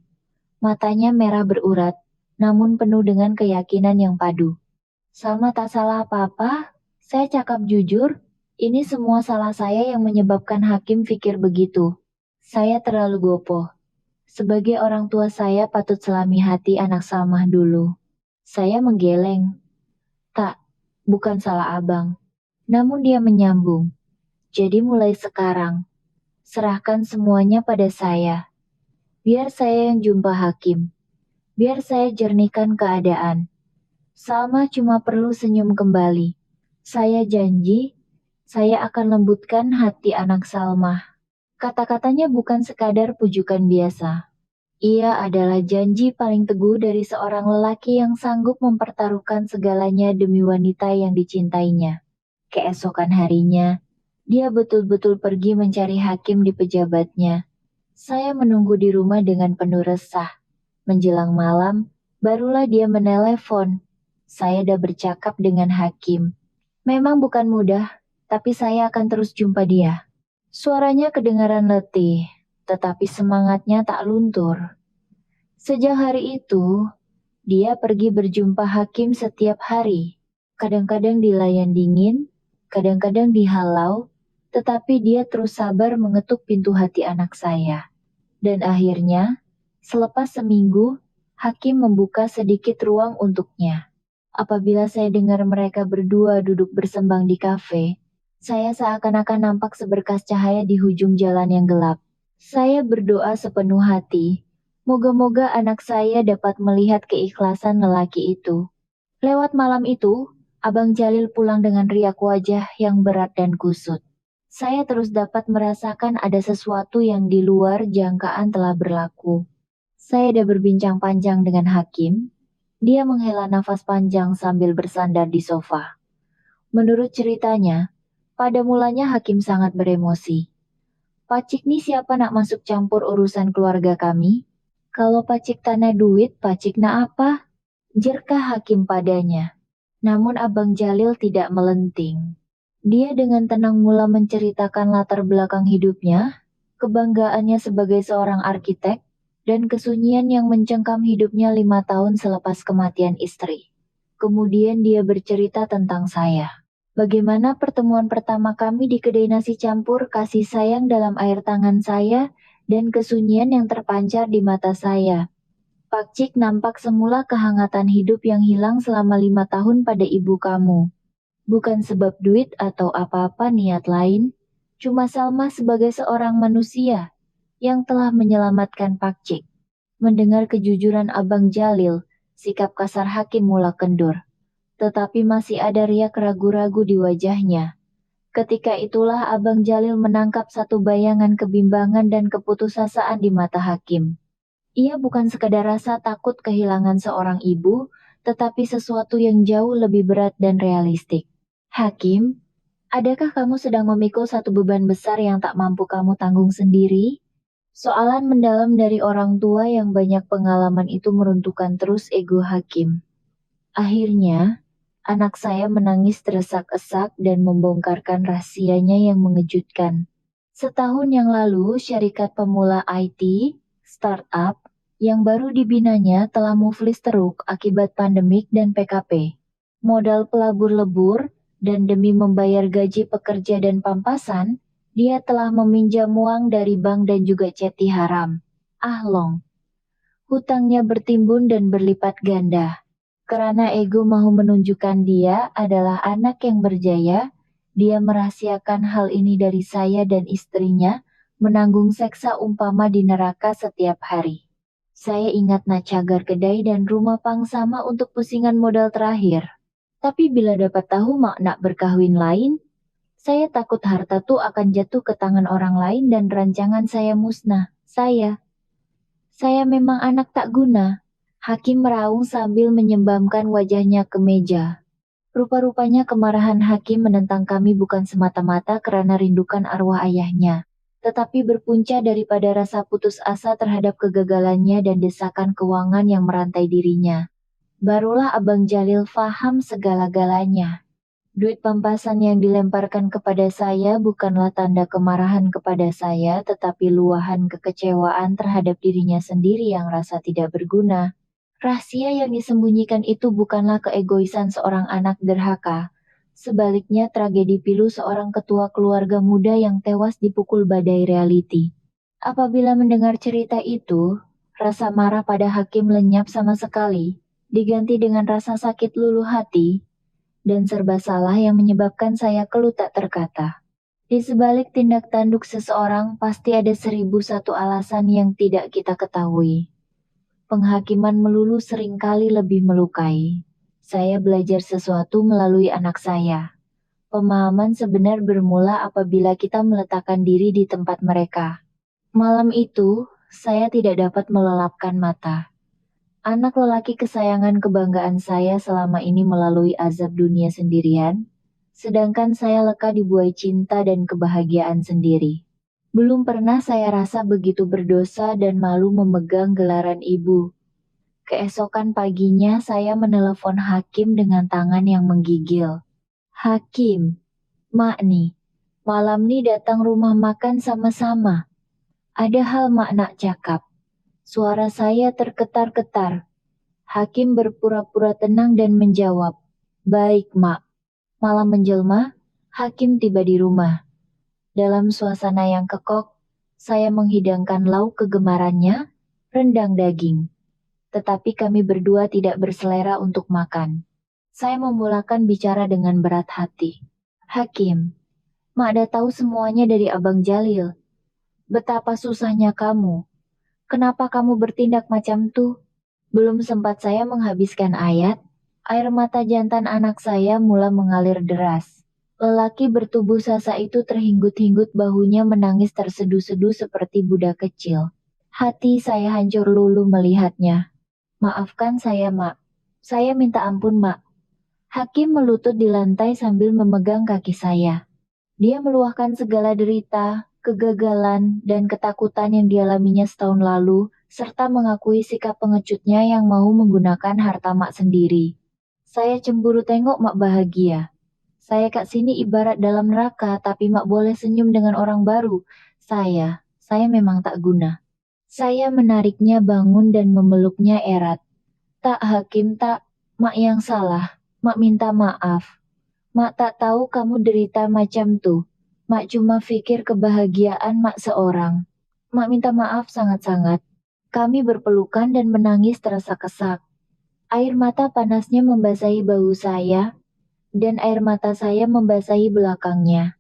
Matanya merah berurat, namun penuh dengan keyakinan yang padu. Salma tak salah apa-apa, saya cakap jujur, ini semua salah saya yang menyebabkan hakim pikir begitu. Saya terlalu gopoh. Sebagai orang tua saya patut selami hati anak Salmah dulu. Saya menggeleng. Tak, bukan salah abang. Namun dia menyambung. Jadi mulai sekarang, Serahkan semuanya pada saya. Biar saya yang jumpa hakim. Biar saya jernihkan keadaan. Salma cuma perlu senyum kembali. Saya janji, saya akan lembutkan hati anak Salma. Kata-katanya bukan sekadar pujukan biasa. Ia adalah janji paling teguh dari seorang lelaki yang sanggup mempertaruhkan segalanya demi wanita yang dicintainya. Keesokan harinya, dia betul-betul pergi mencari hakim di pejabatnya. Saya menunggu di rumah dengan penuh resah. Menjelang malam, barulah dia menelepon. Saya dah bercakap dengan hakim. Memang bukan mudah, tapi saya akan terus jumpa dia. Suaranya kedengaran letih, tetapi semangatnya tak luntur. Sejak hari itu, dia pergi berjumpa hakim setiap hari. Kadang-kadang dilayan dingin, kadang-kadang dihalau, tetapi dia terus sabar mengetuk pintu hati anak saya. Dan akhirnya, selepas seminggu, hakim membuka sedikit ruang untuknya. Apabila saya dengar mereka berdua duduk bersembang di kafe, saya seakan-akan nampak seberkas cahaya di hujung jalan yang gelap. Saya berdoa sepenuh hati, moga-moga anak saya dapat melihat keikhlasan lelaki itu. Lewat malam itu, Abang Jalil pulang dengan riak wajah yang berat dan kusut. Saya terus dapat merasakan ada sesuatu yang di luar jangkaan telah berlaku. Saya dah berbincang panjang dengan hakim. Dia menghela nafas panjang sambil bersandar di sofa. Menurut ceritanya, pada mulanya hakim sangat beremosi. Pacik nih siapa nak masuk campur urusan keluarga kami? Kalau pacik tanah duit, pacik nak apa? Jerkah hakim padanya. Namun Abang Jalil tidak melenting. Dia dengan tenang mula menceritakan latar belakang hidupnya, kebanggaannya sebagai seorang arsitek, dan kesunyian yang mencengkam hidupnya 5 tahun selepas kematian istri. Kemudian dia bercerita tentang saya. Bagaimana pertemuan pertama kami di kedai nasi campur, kasih sayang dalam air tangan saya, dan kesunyian yang terpancar di mata saya. Pak Cik nampak semula kehangatan hidup yang hilang selama 5 tahun pada ibu kamu. Bukan sebab duit atau apa-apa niat lain, cuma Salma sebagai seorang manusia yang telah menyelamatkan Pak Cik. Mendengar kejujuran Abang Jalil, sikap kasar hakim mula kendur. Tetapi masih ada riak ragu-ragu di wajahnya. Ketika itulah Abang Jalil menangkap satu bayangan kebimbangan dan keputusasaan di mata hakim. Ia bukan sekadar rasa takut kehilangan seorang ibu, tetapi sesuatu yang jauh lebih berat dan realistik. Hakim, adakah kamu sedang memikul satu beban besar yang tak mampu kamu tanggung sendiri? Soalan mendalam dari orang tua yang banyak pengalaman itu meruntuhkan terus ego hakim. Akhirnya, anak saya menangis teresak-esak dan membongkarkan rahasianya yang mengejutkan. Setahun yang lalu, syarikat pemula IT, startup, yang baru dibinanya telah muflis teruk akibat pandemik dan PKP. Modal pelabur lebur, dan demi membayar gaji pekerja dan pampasan, dia telah meminjam uang dari bank dan juga ceti haram. Ahlong. Hutangnya bertimbun dan berlipat ganda. Karena ego mau menunjukkan dia adalah anak yang berjaya, dia merahasiakan hal ini dari saya dan istrinya, menanggung seksa umpama di neraka setiap hari. Saya ingat nak cagar kedai dan rumah pangsama untuk pusingan modal terakhir. Tapi bila dapat tahu mak nak berkahwin lain, saya takut harta tu akan jatuh ke tangan orang lain dan rancangan saya musnah. Saya memang anak tak guna. Hakim meraung sambil menyembamkan wajahnya ke meja. Rupa-rupanya kemarahan hakim menentang kami bukan semata-mata karena rindukan arwah ayahnya, tetapi berpunca daripada rasa putus asa terhadap kegagalannya dan desakan keuangan yang merantai dirinya. Barulah Abang Jalil faham segala-galanya. Duit pampasan yang dilemparkan kepada saya bukanlah tanda kemarahan kepada saya, tetapi luahan kekecewaan terhadap dirinya sendiri yang rasa tidak berguna. Rahasia yang disembunyikan itu bukanlah keegoisan seorang anak derhaka. Sebaliknya tragedi pilu seorang ketua keluarga muda yang tewas dipukul badai reality. Apabila mendengar cerita itu, rasa marah pada hakim lenyap sama sekali, diganti dengan rasa sakit luluh hati, dan serba salah yang menyebabkan saya keluh tak terkata. Di sebalik tindak tanduk seseorang pasti ada 1001 alasan yang tidak kita ketahui. Penghakiman melulu seringkali lebih melukai. Saya belajar sesuatu melalui anak saya. Pemahaman sebenar bermula apabila kita meletakkan diri di tempat mereka. Malam itu, saya tidak dapat melelapkan mata. Anak lelaki kesayangan kebanggaan saya selama ini melalui azab dunia sendirian, sedangkan saya leka dibuai cinta dan kebahagiaan sendiri. Belum pernah saya rasa begitu berdosa dan malu memegang gelaran ibu. Keesokan paginya saya menelepon Hakim dengan tangan yang menggigil. Hakim, Mak nih, malam nih datang rumah makan sama-sama. Ada hal Mak nak cakap. Suara saya terketar-ketar. Hakim berpura-pura tenang dan menjawab. Baik Mak. Malam menjelma, Hakim tiba di rumah. Dalam suasana yang kekok, saya menghidangkan lauk kegemarannya, rendang daging. Tetapi kami berdua tidak berselera untuk makan. Saya memulakan bicara dengan berat hati. Hakim, Mak ada tahu semuanya dari Abang Jalil. Betapa susahnya kamu. Kenapa kamu bertindak macam tuh? Belum sempat saya menghabiskan ayat, air mata jantan anak saya mulai mengalir deras. Lelaki bertubuh sasa itu terhinggut-hinggut bahunya menangis terseduh-seduh seperti budak kecil. Hati saya hancur lulu melihatnya. Maafkan saya, Mak. Saya minta ampun, Mak. Hakim melutut di lantai sambil memegang kaki saya. Dia meluahkan segala derita, kegagalan, dan ketakutan yang dialaminya setahun lalu, serta mengakui sikap pengecutnya yang mau menggunakan harta Mak sendiri. Saya cemburu tengok Mak bahagia. Saya kat sini ibarat dalam neraka, tapi Mak boleh senyum dengan orang baru. Saya memang tak guna. Saya menariknya bangun dan memeluknya erat. Tak Hakim tak, Mak yang salah. Mak minta maaf. Mak tak tahu kamu derita macam tuh. Mak cuma pikir kebahagiaan Mak seorang. Mak minta maaf sangat-sangat. Kami berpelukan dan menangis terasa-kesak. Air mata panasnya membasahi bahu saya, dan air mata saya membasahi belakangnya.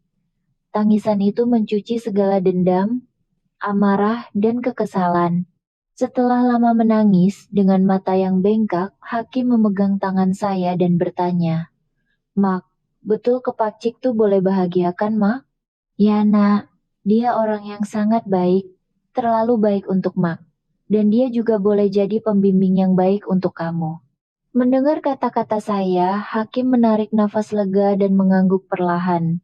Tangisan itu mencuci segala dendam, amarah, dan kekesalan. Setelah lama menangis, dengan mata yang bengkak, Hakim memegang tangan saya dan bertanya, Mak, betul Kepakcik tuh boleh bahagia kan, Mak? Ya nak, dia orang yang sangat baik, terlalu baik untuk Mak. Dan dia juga boleh jadi pembimbing yang baik untuk kamu. Mendengar kata-kata saya, Hakim menarik nafas lega dan mengangguk perlahan.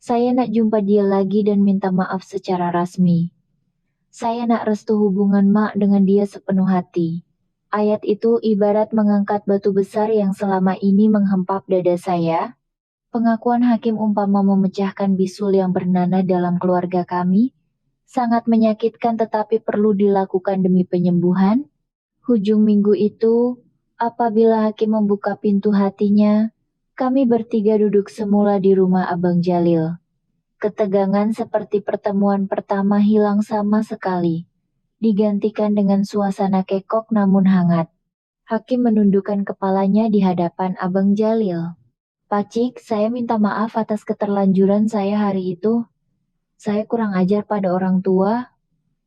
Saya nak jumpa dia lagi dan minta maaf secara rasmi. Saya nak restu hubungan Mak dengan dia sepenuh hati. Ayat itu ibarat mengangkat batu besar yang selama ini menghempap dada saya. Pengakuan Hakim umpama memecahkan bisul yang bernanah dalam keluarga kami. Sangat menyakitkan tetapi perlu dilakukan demi penyembuhan. Hujung minggu itu, apabila Hakim membuka pintu hatinya, kami bertiga duduk semula di rumah Abang Jalil. Ketegangan seperti pertemuan pertama hilang sama sekali, digantikan dengan suasana kekok namun hangat. Hakim menundukkan kepalanya di hadapan Abang Jalil. Pacik, saya minta maaf atas keterlanjuran saya hari itu. Saya kurang ajar pada orang tua.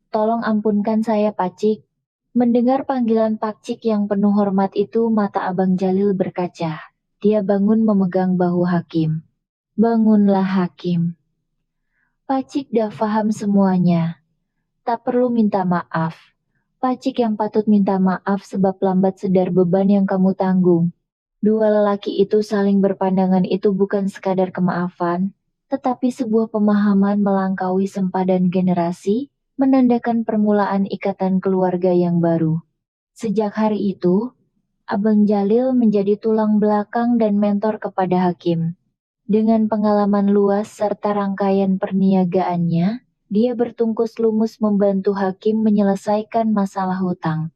Tolong ampunkan saya, Pacik. Mendengar panggilan Pakcik yang penuh hormat itu, mata Abang Jalil berkaca. Dia bangun memegang bahu Hakim. Bangunlah Hakim. Pacik dah faham semuanya. Tak perlu minta maaf. Pacik yang patut minta maaf sebab lambat sedar beban yang kamu tanggung. Dua lelaki itu saling berpandangan itu bukan sekadar kemaafan, tetapi sebuah pemahaman melangkaui sempadan generasi, menandakan permulaan ikatan keluarga yang baru. Sejak hari itu, Abang Jalil menjadi tulang belakang dan mentor kepada Hakim. Dengan pengalaman luas serta rangkaian perniagaannya, dia bertungkus lumus membantu Hakim menyelesaikan masalah hutang.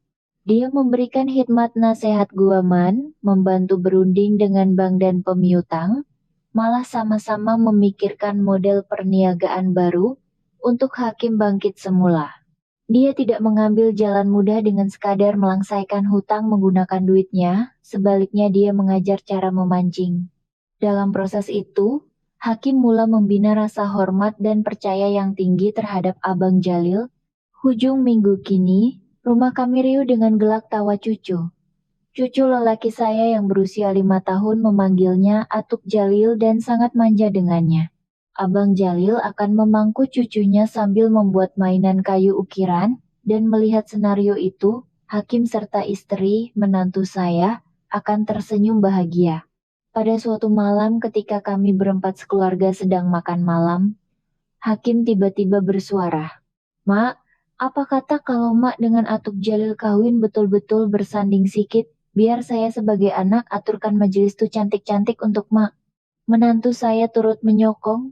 Dia memberikan khidmat nasihat guaman, membantu berunding dengan bank dan pemiutang, malah sama-sama memikirkan model perniagaan baru untuk Hakim bangkit semula. Dia tidak mengambil jalan mudah dengan sekadar melangsaikan hutang menggunakan duitnya, sebaliknya dia mengajar cara memancing. Dalam proses itu, Hakim mula membina rasa hormat dan percaya yang tinggi terhadap Abang Jalil. Hujung minggu kini, rumah kami riuh dengan gelak tawa cucu. Cucu lelaki saya yang berusia 5 tahun memanggilnya Atuk Jalil dan sangat manja dengannya. Abang Jalil akan memangku cucunya sambil membuat mainan kayu ukiran, dan melihat senario itu, Hakim serta istri, menantu saya, akan tersenyum bahagia. Pada suatu malam ketika kami berempat sekeluarga sedang makan malam, Hakim tiba-tiba bersuara, "Mak, apa kata kalau Mak dengan Atuk Jalil kawin betul-betul bersanding sikit, biar saya sebagai anak aturkan majelis tuh cantik-cantik untuk Mak." Menantu saya turut menyokong,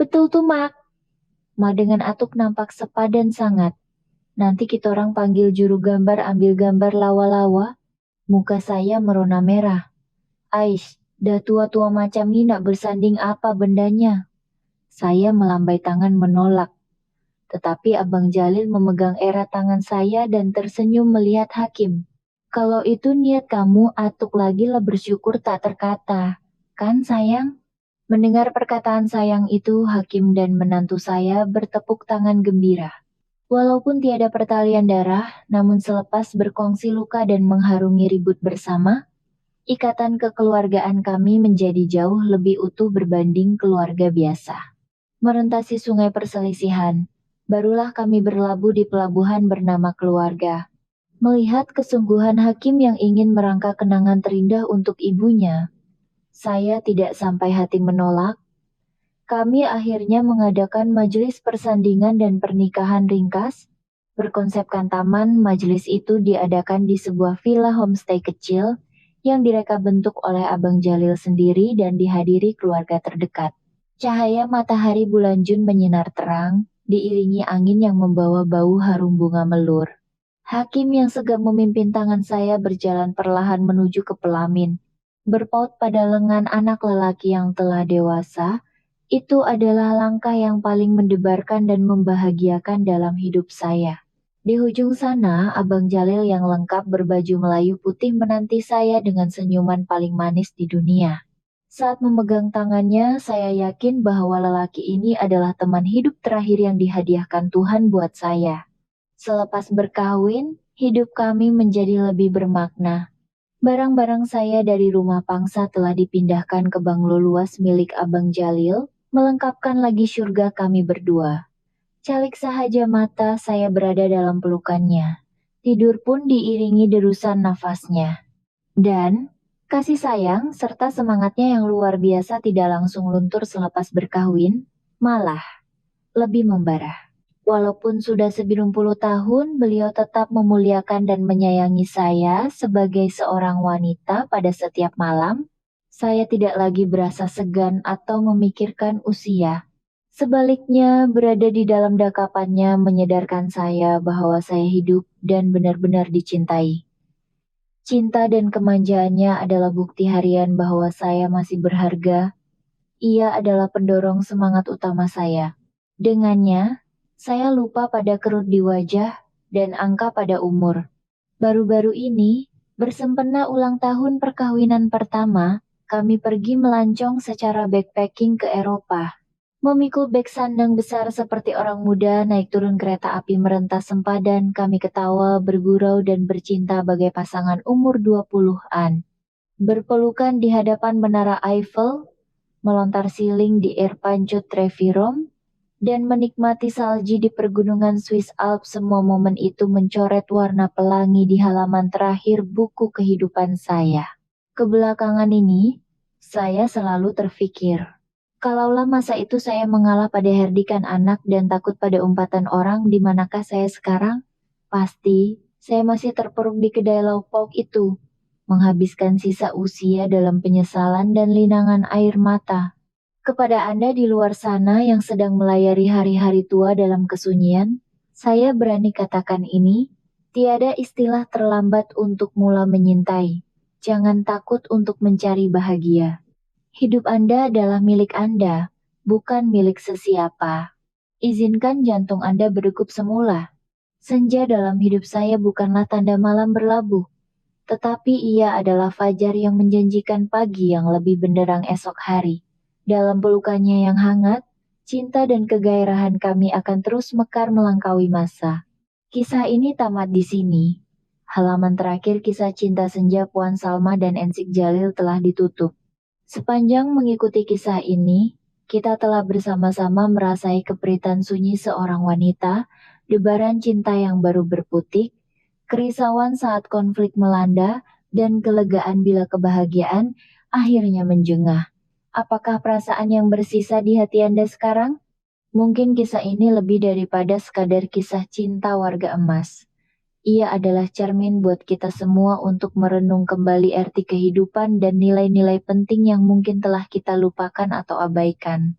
"Betul tuh Mak." Mak dengan Atuk nampak sepadan sangat. "Nanti kita orang panggil juru gambar ambil gambar lawa-lawa." Muka saya merona merah. "Aish, dah tua-tua macam ni nak bersanding apa bendanya?" Saya melambai tangan menolak. Tetapi Abang Jalil memegang erat tangan saya dan tersenyum melihat Hakim. "Kalau itu niat kamu, Atuk lagi lah bersyukur tak terkata. Kan sayang?" Mendengar perkataan sayang itu, Hakim dan menantu saya bertepuk tangan gembira. Walaupun tiada pertalian darah, namun selepas berkongsi luka dan mengharungi ribut bersama, ikatan kekeluargaan kami menjadi jauh lebih utuh berbanding keluarga biasa. Merentasi sungai perselisihan, barulah kami berlabuh di pelabuhan bernama keluarga. Melihat kesungguhan Hakim yang ingin merangka kenangan terindah untuk ibunya, saya tidak sampai hati menolak. Kami akhirnya mengadakan majelis persandingan dan pernikahan ringkas. Berkonsepkan taman, majelis itu diadakan di sebuah villa homestay kecil yang direka bentuk oleh Abang Jalil sendiri dan dihadiri keluarga terdekat. Cahaya matahari bulan Jun menyinar terang, diiringi angin yang membawa bau harum bunga melur. Hakim yang segap memimpin tangan saya berjalan perlahan menuju ke pelamin. Berpaut pada lengan anak lelaki yang telah dewasa, itu adalah langkah yang paling mendebarkan dan membahagiakan dalam hidup saya. Di ujung sana, Abang Jalil yang lengkap berbaju Melayu putih menanti saya dengan senyuman paling manis di dunia. Saat memegang tangannya, saya yakin bahwa lelaki ini adalah teman hidup terakhir yang dihadiahkan Tuhan buat saya. Selepas berkahwin, hidup kami menjadi lebih bermakna. Barang-barang saya dari rumah pangsa telah dipindahkan ke banglo luas milik Abang Jalil, melengkapkan lagi surga kami berdua. Calik sahaja mata saya berada dalam pelukannya. Tidur pun diiringi derusan nafasnya. Dan kasih sayang serta semangatnya yang luar biasa tidak langsung luntur selepas berkahwin, malah lebih membara. Walaupun sudah 90 tahun, beliau tetap memuliakan dan menyayangi saya sebagai seorang wanita pada setiap malam. Saya tidak lagi berasa segan atau memikirkan usia. Sebaliknya, berada di dalam dakapannya menyadarkan saya bahwa saya hidup dan benar-benar dicintai. Cinta dan kemanjaannya adalah bukti harian bahwa saya masih berharga. Ia adalah pendorong semangat utama saya. Dengannya, saya lupa pada kerut di wajah dan angka pada umur. Baru-baru ini, bersempena ulang tahun perkawinan pertama, kami pergi melancong secara backpacking ke Eropa. Memikul beg sandang besar seperti orang muda naik turun kereta api merentas sempadan, kami ketawa, bergurau dan bercinta bagai pasangan umur 20-an. Berpelukan di hadapan menara Eiffel, melontar siling di Air Pancut Trevi Rome, dan menikmati salji di pergunungan Swiss Alps. Semua momen itu mencoret warna pelangi di halaman terakhir buku kehidupan saya. Kebelakangan ini, saya selalu terfikir, kalaulah masa itu saya mengalah pada herdikan anak dan takut pada umpatan orang, di manakah saya sekarang? Pasti, saya masih terpuruk di kedai lauk pauk itu, menghabiskan sisa usia dalam penyesalan dan linangan air mata. Kepada Anda di luar sana yang sedang melayari hari-hari tua dalam kesunyian, saya berani katakan ini, tiada istilah terlambat untuk mula menyintai. Jangan takut untuk mencari bahagia. Hidup Anda adalah milik Anda, bukan milik sesiapa. Izinkan jantung Anda berdegup semula. Senja dalam hidup saya bukanlah tanda malam berlabuh, tetapi ia adalah fajar yang menjanjikan pagi yang lebih benderang esok hari. Dalam pelukannya yang hangat, cinta dan kegairahan kami akan terus mekar melangkaui masa. Kisah ini tamat di sini. Halaman terakhir kisah cinta senja Puan Salma dan Ensik Jalil telah ditutup. Sepanjang mengikuti kisah ini, kita telah bersama-sama merasai keperitan sunyi seorang wanita, debaran cinta yang baru berputik, kerisauan saat konflik melanda, dan kelegaan bila kebahagiaan akhirnya menjengah. Apakah perasaan yang bersisa di hati Anda sekarang? Mungkin kisah ini lebih daripada sekadar kisah cinta warga emas. Ia adalah cermin buat kita semua untuk merenung kembali arti kehidupan dan nilai-nilai penting yang mungkin telah kita lupakan atau abaikan.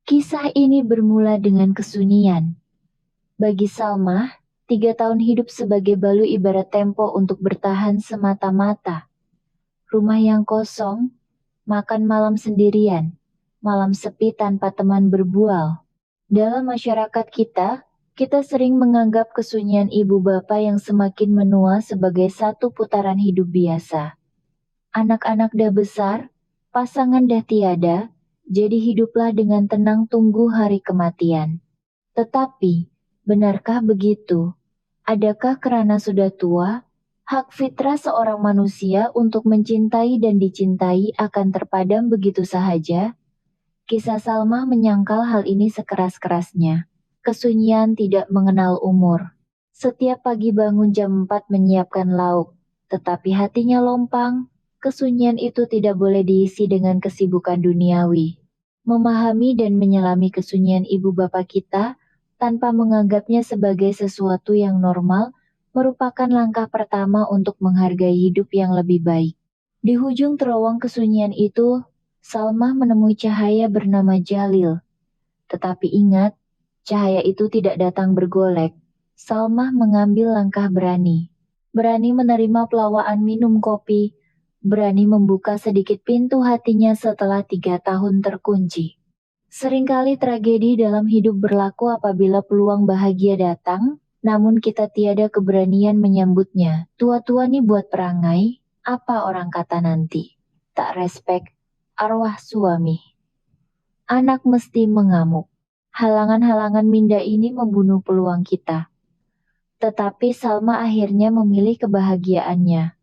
Kisah ini bermula dengan kesunyian. Bagi Salma, 3 tahun hidup sebagai balu ibarat tempo untuk bertahan semata-mata. Rumah yang kosong, makan malam sendirian, malam sepi tanpa teman berbual. Dalam masyarakat kita sering menganggap kesunyian ibu bapa yang semakin menua sebagai satu putaran hidup biasa. Anak-anak dah besar, pasangan dah tiada, jadi hiduplah dengan tenang tunggu hari kematian. Tetapi, benarkah begitu? Adakah karena sudah tua, hak fitrah seorang manusia untuk mencintai dan dicintai akan terpadam begitu sahaja? Kisah Salma menyangkal hal ini sekeras-kerasnya. Kesunyian tidak mengenal umur. Setiap pagi bangun jam 4 menyiapkan lauk, tetapi hatinya lompang. Kesunyian itu tidak boleh diisi dengan kesibukan duniawi. Memahami dan menyelami kesunyian ibu bapa kita, tanpa menganggapnya sebagai sesuatu yang normal, merupakan langkah pertama untuk menghargai hidup yang lebih baik. Di hujung terowong kesunyian itu, Salma menemui cahaya bernama Jalil. Tetapi ingat, cahaya itu tidak datang bergolek. Salma mengambil langkah berani. Berani menerima pelawaan minum kopi, berani membuka sedikit pintu hatinya setelah 3 tahun terkunci. Seringkali tragedi dalam hidup berlaku apabila peluang bahagia datang, namun kita tiada keberanian menyambutnya. Tua-tua nih buat perangai, apa orang kata nanti? Tak respek, arwah suami. Anak mesti mengamuk. Halangan-halangan minda ini membunuh peluang kita. Tetapi Salma akhirnya memilih kebahagiaannya.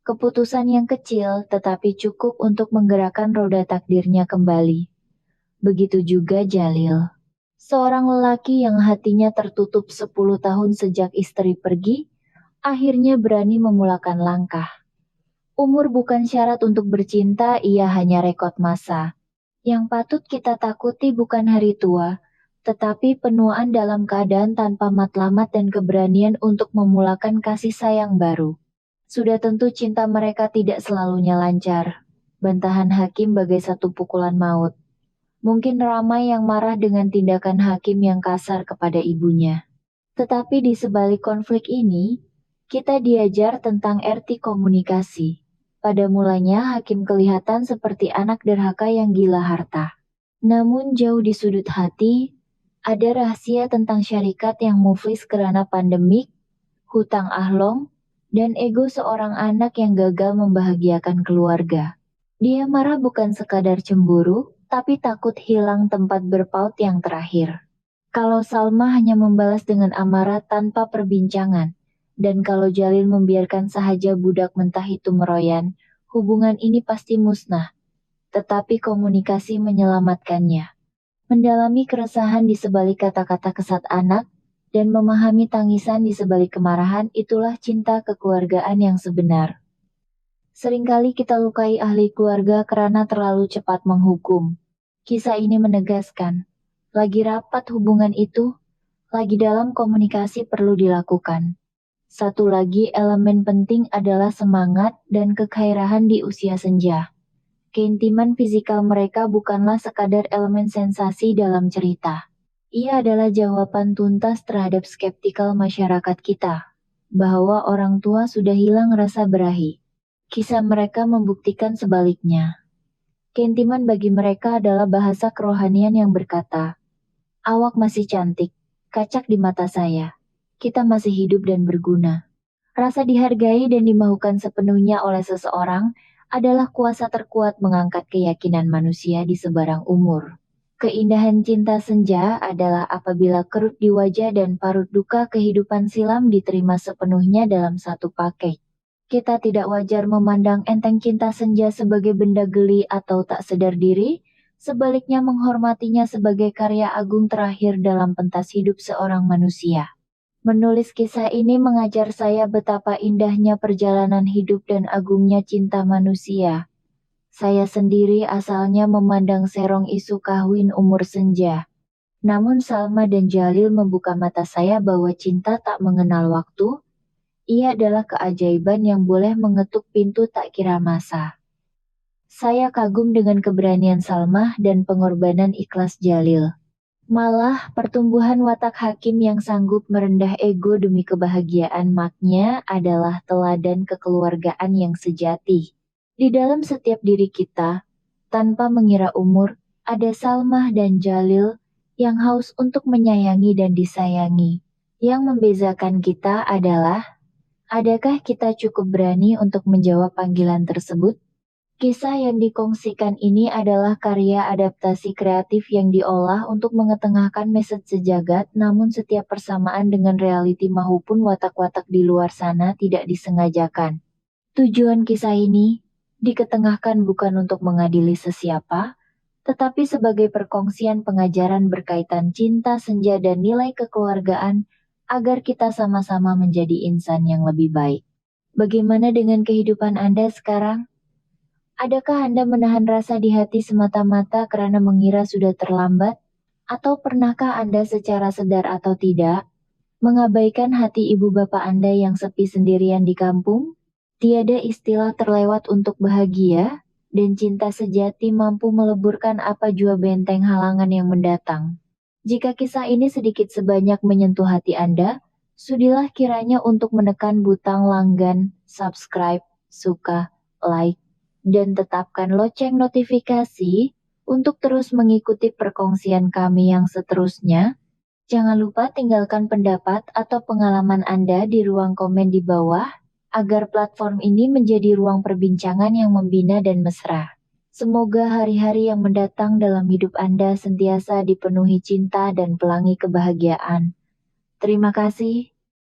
Keputusan yang kecil tetapi cukup untuk menggerakkan roda takdirnya kembali. Begitu juga Jalil. Seorang lelaki yang hatinya tertutup 10 tahun sejak istri pergi, akhirnya berani memulakan langkah. Umur bukan syarat untuk bercinta, ia hanya rekod masa. Yang patut kita takuti bukan hari tua, tetapi penuaan dalam keadaan tanpa matlamat dan keberanian untuk memulakan kasih sayang baru. Sudah tentu cinta mereka tidak selalunya lancar. Bantahan hakim bagai satu pukulan maut. Mungkin ramai yang marah dengan tindakan hakim yang kasar kepada ibunya. Tetapi di sebalik konflik ini, kita diajar tentang arti komunikasi. Pada mulanya hakim kelihatan seperti anak derhaka yang gila harta. Namun jauh di sudut hati, ada rahasia tentang syarikat yang muflis karena pandemik, hutang ahlong, dan ego seorang anak yang gagal membahagiakan keluarga. Dia marah bukan sekadar cemburu, tapi takut hilang tempat berpaut yang terakhir. Kalau Salma hanya membalas dengan amarah tanpa perbincangan, dan kalau Jalil membiarkan sahaja budak mentah itu meroyan, hubungan ini pasti musnah. Tetapi komunikasi menyelamatkannya. Mendalami keresahan di sebalik kata-kata kesat anak, dan memahami tangisan di sebalik kemarahan, itulah cinta kekeluargaan yang sebenar. Seringkali kita lukai ahli keluarga karena terlalu cepat menghukum. Kisah ini menegaskan, lagi rapat hubungan itu, lagi dalam komunikasi perlu dilakukan. Satu lagi elemen penting adalah semangat dan kekhairahan di usia senja. Keintiman fisikal mereka bukanlah sekadar elemen sensasi dalam cerita. Ia adalah jawaban tuntas terhadap skeptikal masyarakat kita, bahwa orang tua sudah hilang rasa berahi. Kisah mereka membuktikan sebaliknya. Keintiman bagi mereka adalah bahasa kerohanian yang berkata, awak masih cantik, kacak di mata saya. Kita masih hidup dan berguna. Rasa dihargai dan dimaukan sepenuhnya oleh seseorang adalah kuasa terkuat mengangkat keyakinan manusia di sebarang umur. Keindahan cinta senja adalah apabila kerut di wajah dan parut duka kehidupan silam diterima sepenuhnya dalam satu paket. Kita tidak wajar memandang enteng cinta senja sebagai benda geli atau tak sadar diri, sebaliknya menghormatinya sebagai karya agung terakhir dalam pentas hidup seorang manusia. Menulis kisah ini mengajar saya betapa indahnya perjalanan hidup dan agungnya cinta manusia. Saya sendiri asalnya memandang serong isu kawin umur senja. Namun Salma dan Jalil membuka mata saya bahwa cinta tak mengenal waktu. Ia adalah keajaiban yang boleh mengetuk pintu tak kira masa. Saya kagum dengan keberanian Salma dan pengorbanan ikhlas Jalil. Malah, pertumbuhan watak hakim yang sanggup merendah ego demi kebahagiaan maknya adalah teladan kekeluargaan yang sejati. Di dalam setiap diri kita, tanpa mengira umur, ada Salmah dan Jalil yang haus untuk menyayangi dan disayangi. Yang membedakan kita adalah, adakah kita cukup berani untuk menjawab panggilan tersebut? Kisah yang dikongsikan ini adalah karya adaptasi kreatif yang diolah untuk mengetengahkan message sejagat, namun setiap persamaan dengan realiti maupun watak-watak di luar sana tidak disengajakan. Tujuan kisah ini diketengahkan bukan untuk mengadili sesiapa, tetapi sebagai perkongsian pengajaran berkaitan cinta senja dan nilai kekeluargaan, agar kita sama-sama menjadi insan yang lebih baik. Bagaimana dengan kehidupan Anda sekarang? Adakah Anda menahan rasa di hati semata-mata karena mengira sudah terlambat? Atau pernahkah Anda secara sadar atau tidak, mengabaikan hati ibu bapak Anda yang sepi sendirian di kampung? Tiada istilah terlewat untuk bahagia, dan cinta sejati mampu meleburkan apa jua benteng halangan yang mendatang. Jika kisah ini sedikit sebanyak menyentuh hati Anda, sudilah kiranya untuk menekan butang langgan, subscribe, suka, like, dan tetapkan lonceng notifikasi untuk terus mengikuti perkongsian kami yang seterusnya. Jangan lupa tinggalkan pendapat atau pengalaman Anda di ruang komen di bawah, agar platform ini menjadi ruang perbincangan yang membina dan mesra. Semoga hari-hari yang mendatang dalam hidup Anda sentiasa dipenuhi cinta dan pelangi kebahagiaan. Terima kasih.